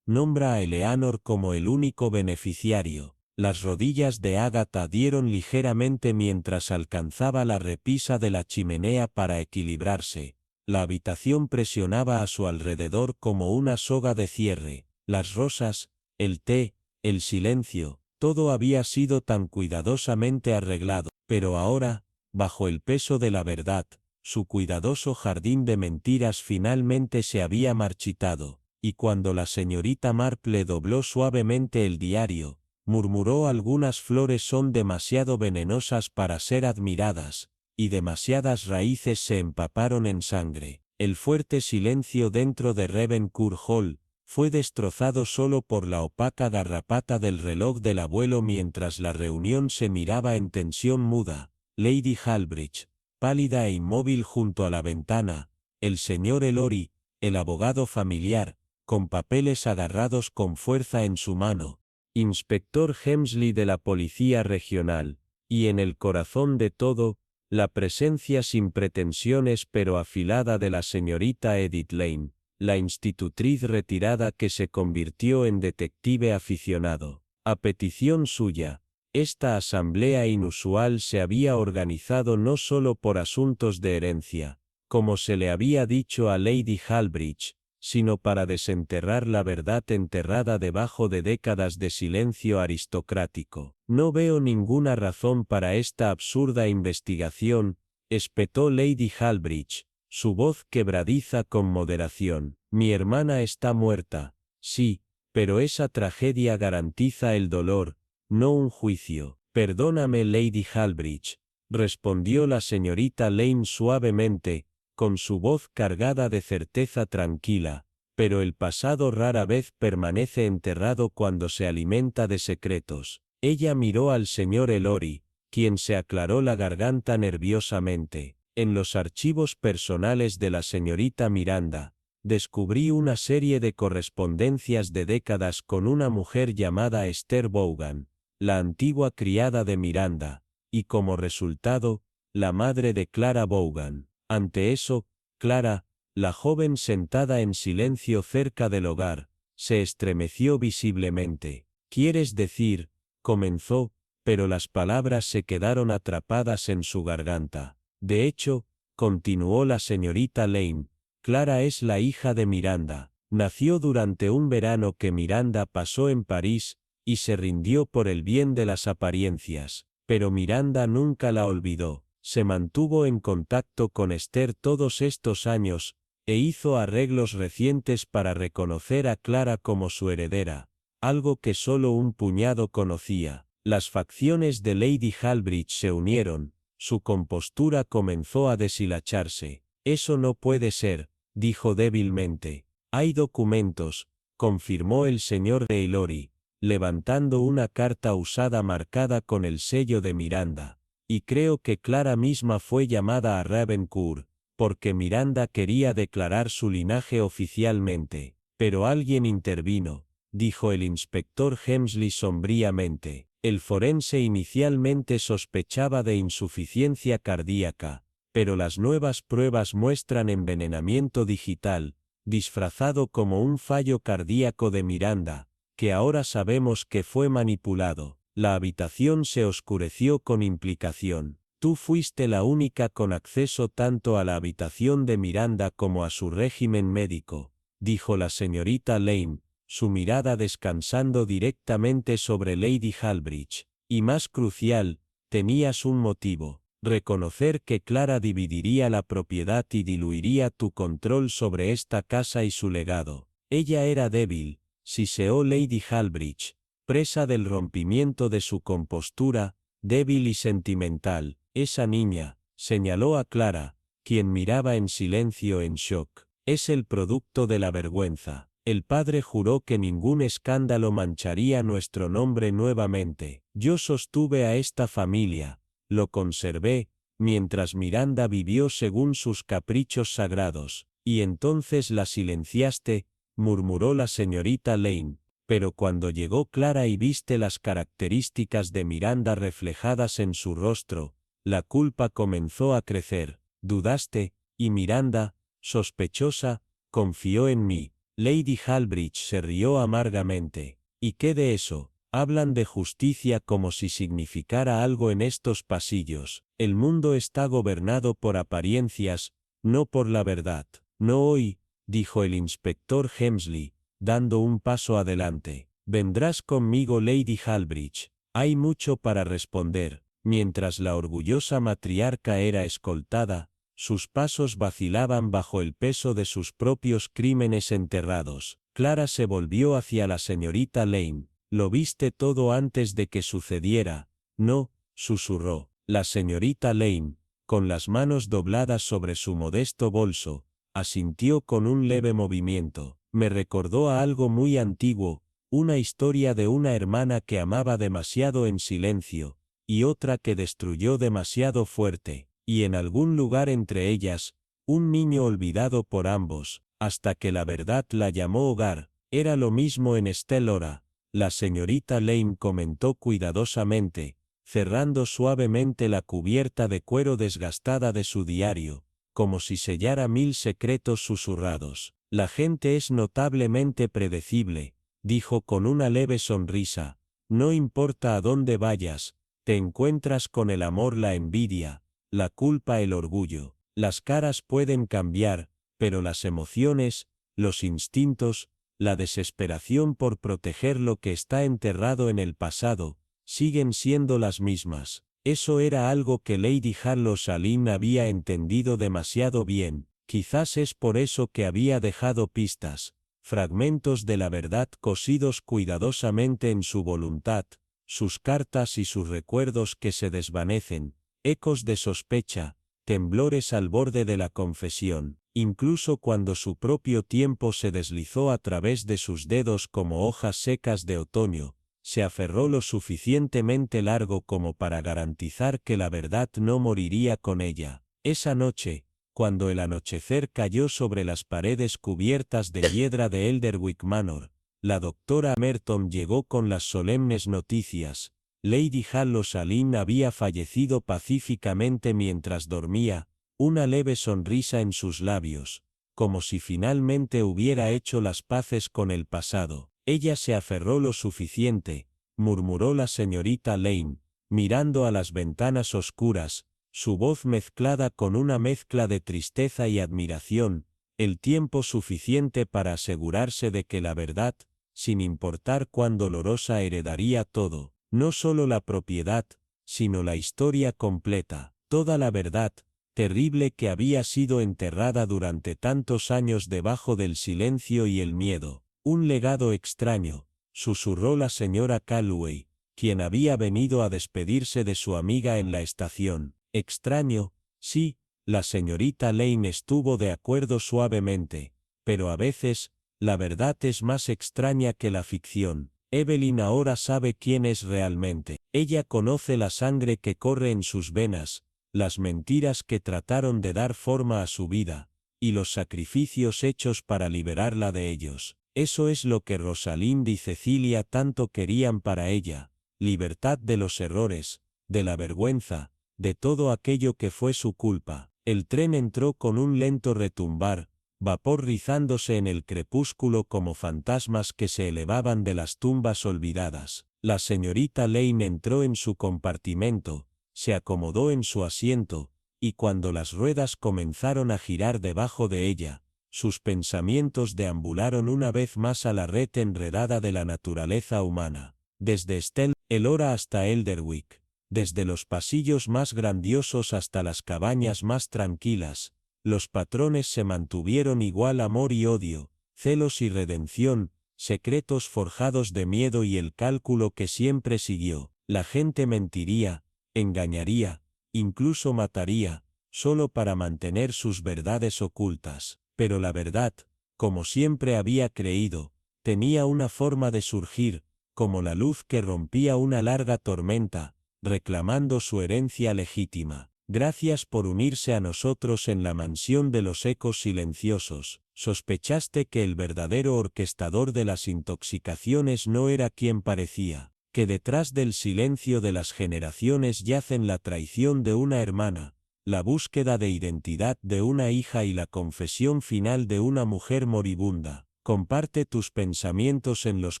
nombra a Eleanor como el único beneficiario. Las rodillas de Agatha dieron ligeramente mientras alcanzaba la repisa de la chimenea para equilibrarse. La habitación presionaba a su alrededor como una soga de cierre. Las rosas, el té, el silencio, todo había sido tan cuidadosamente arreglado, pero ahora, bajo el peso de la verdad, su cuidadoso jardín de mentiras finalmente se había marchitado, y cuando la señorita Marple dobló suavemente el diario, murmuró: algunas flores son demasiado venenosas para ser admiradas, y demasiadas raíces se empaparon en sangre. El fuerte silencio dentro de Ravencourt Hall fue destrozado solo por la opaca garrapata del reloj del abuelo mientras la reunión se miraba en tensión muda. Lady Halbridge, pálida e inmóvil junto a la ventana, el señor Ellory, el abogado familiar, con papeles agarrados con fuerza en su mano, inspector Hemsley de la Policía Regional, y en el corazón de todo, la presencia sin pretensiones pero afilada de la señorita Edith Lane, la institutriz retirada que se convirtió en detective aficionado. A petición suya, esta asamblea inusual se había organizado no solo por asuntos de herencia, como se le había dicho a Lady Halbridge, sino para desenterrar la verdad enterrada debajo de décadas de silencio aristocrático. No veo ninguna razón para esta absurda investigación, espetó Lady Halbridge, su voz quebradiza con moderación. Mi hermana está muerta, sí, pero esa tragedia garantiza el dolor, no un juicio. Perdóname, Lady Halbridge, respondió la señorita Lane suavemente, con su voz cargada de certeza tranquila, pero el pasado rara vez permanece enterrado cuando se alimenta de secretos. Ella miró al señor Ellory, quien se aclaró la garganta nerviosamente. En los archivos personales de la señorita Miranda, descubrí una serie de correspondencias de décadas con una mujer llamada Esther Vaughan, la antigua criada de Miranda, y como resultado, la madre de Clara Vaughan. Ante eso, Clara, la joven sentada en silencio cerca del hogar, se estremeció visiblemente. ¿Quieres decir? Comenzó, pero las palabras se quedaron atrapadas en su garganta. De hecho, continuó la señorita Lane, Clara es la hija de Miranda. Nació durante un verano que Miranda pasó en París, y se rindió por el bien de las apariencias, pero Miranda nunca la olvidó. Se mantuvo en contacto con Esther todos estos años, e hizo arreglos recientes para reconocer a Clara como su heredera, algo que solo un puñado conocía. Las facciones de Lady Halbridge se unieron, su compostura comenzó a deshilacharse. Eso no puede ser, dijo débilmente. Hay documentos, confirmó el señor Ellory, levantando una carta usada marcada con el sello de Miranda, y creo que Clara misma fue llamada a Ravencourt, porque Miranda quería declarar su linaje oficialmente, pero alguien intervino, dijo el inspector Hemsley sombríamente. El forense inicialmente sospechaba de insuficiencia cardíaca, pero las nuevas pruebas muestran envenenamiento digital, disfrazado como un fallo cardíaco de Miranda, que ahora sabemos que fue manipulado. La habitación se oscureció con implicación. Tú fuiste la única con acceso tanto a la habitación de Miranda como a su régimen médico, dijo la señorita Lane, su mirada descansando directamente sobre Lady Halbridge. Y más crucial, tenías un motivo, reconocer que Clara dividiría la propiedad y diluiría tu control sobre esta casa y su legado. Ella era débil, siseó Lady Halbridge, presa del rompimiento de su compostura, débil y sentimental. Esa niña, señaló a Clara, quien miraba en silencio en shock, es el producto de la vergüenza. El padre juró que ningún escándalo mancharía nuestro nombre nuevamente. Yo sostuve a esta familia, lo conservé, mientras Miranda vivió según sus caprichos sagrados, y entonces la silenciaste, murmuró la señorita Lane, pero cuando llegó Clara y viste las características de Miranda reflejadas en su rostro, la culpa comenzó a crecer, dudaste, y Miranda, sospechosa, confió en mí. Lady Halbridge se rió amargamente. ¿Y qué de eso? Hablan de justicia como si significara algo en estos pasillos. El mundo está gobernado por apariencias, no por la verdad. No hoy, dijo el inspector Hemsley, dando un paso adelante. Vendrás conmigo, Lady Halbridge. Hay mucho para responder. Mientras la orgullosa matriarca era escoltada, sus pasos vacilaban bajo el peso de sus propios crímenes enterrados. Clara se volvió hacia la señorita Lane. «Lo viste todo antes de que sucediera». «No», susurró. La señorita Lane, con las manos dobladas sobre su modesto bolso, asintió con un leve movimiento. Me recordó a algo muy antiguo, una historia de una hermana que amaba demasiado en silencio, y otra que destruyó demasiado fuerte. Y en algún lugar entre ellas, un niño olvidado por ambos, hasta que la verdad la llamó hogar. Era lo mismo en Stellora, la señorita Lane comentó cuidadosamente, cerrando suavemente la cubierta de cuero desgastada de su diario, como si sellara 1000 secretos susurrados. La gente es notablemente predecible, dijo con una leve sonrisa. No importa a dónde vayas, te encuentras con el amor, la envidia, la culpa, el orgullo. Las caras pueden cambiar, pero las emociones, los instintos, la desesperación por proteger lo que está enterrado en el pasado, siguen siendo las mismas. Eso era algo que Lady Harlow Salim había entendido demasiado bien. Quizás es por eso que había dejado pistas, fragmentos de la verdad cosidos cuidadosamente en su voluntad, sus cartas y sus recuerdos que se desvanecen, ecos de sospecha, temblores al borde de la confesión. incluso cuando su propio tiempo se deslizó a través de sus dedos como hojas secas de otoño, se aferró lo suficientemente largo como para garantizar que la verdad no moriría con ella. Esa noche, cuando el anochecer cayó sobre las paredes cubiertas de hiedra de Elderwick Manor, la doctora Merton llegó con las solemnes noticias. Lady Hallows-Alyn había fallecido pacíficamente mientras dormía, una leve sonrisa en sus labios, como si finalmente hubiera hecho las paces con el pasado. Ella se aferró lo suficiente, murmuró la señorita Lane, mirando a las ventanas oscuras, su voz mezclada con una mezcla de tristeza y admiración, el tiempo suficiente para asegurarse de que la verdad, sin importar cuán dolorosa, heredaría todo, no solo la propiedad, sino la historia completa, toda la verdad, terrible que había sido enterrada durante tantos años debajo del silencio y el miedo. Un legado extraño, susurró la señora Calloway, quien había venido a despedirse de su amiga en la estación. Extraño, sí, la señorita Lane estuvo de acuerdo suavemente, pero a veces, la verdad es más extraña que la ficción. Evelyn ahora sabe quién es realmente. Ella conoce la sangre que corre en sus venas, las mentiras que trataron de dar forma a su vida, y los sacrificios hechos para liberarla de ellos. Eso es lo que Rosalind y Cecilia tanto querían para ella, libertad de los errores, de la vergüenza, de todo aquello que fue su culpa. El tren entró con un lento retumbar, vapor rizándose en el crepúsculo como fantasmas que se elevaban de las tumbas olvidadas. La señorita Lane entró en su compartimento, se acomodó en su asiento, y cuando las ruedas comenzaron a girar debajo de ella, sus pensamientos deambularon una vez más a la red enredada de la naturaleza humana. Desde Elora hasta Elderwick, desde los pasillos más grandiosos hasta las cabañas más tranquilas, los patrones se mantuvieron igual amor y odio, celos y redención, secretos forjados de miedo y el cálculo que siempre siguió. La gente mentiría, engañaría, incluso mataría, solo para mantener sus verdades ocultas. Pero la verdad, como siempre había creído, tenía una forma de surgir, como la luz que rompía una larga tormenta, reclamando su herencia legítima. Gracias por unirse a nosotros en la mansión de los ecos silenciosos. Sospechaste que el verdadero orquestador de las intoxicaciones no era quien parecía, que detrás del silencio de las generaciones yacen la traición de una hermana, la búsqueda de identidad de una hija y la confesión final de una mujer moribunda. Comparte tus pensamientos en los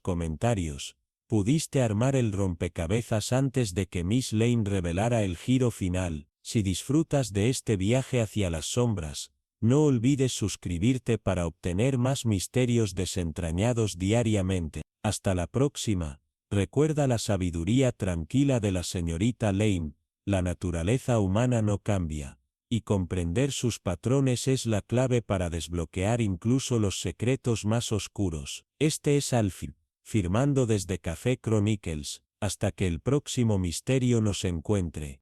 comentarios. Pudiste armar el rompecabezas antes de que Miss Lane revelara el giro final. Si disfrutas de este viaje hacia las sombras, no olvides suscribirte para obtener más misterios desentrañados diariamente. Hasta la próxima. Recuerda la sabiduría tranquila de la señorita Lane. La naturaleza humana no cambia, y comprender sus patrones es la clave para desbloquear incluso los secretos más oscuros. Este es Alfie, firmando desde Café Chronicles, hasta que el próximo misterio nos encuentre.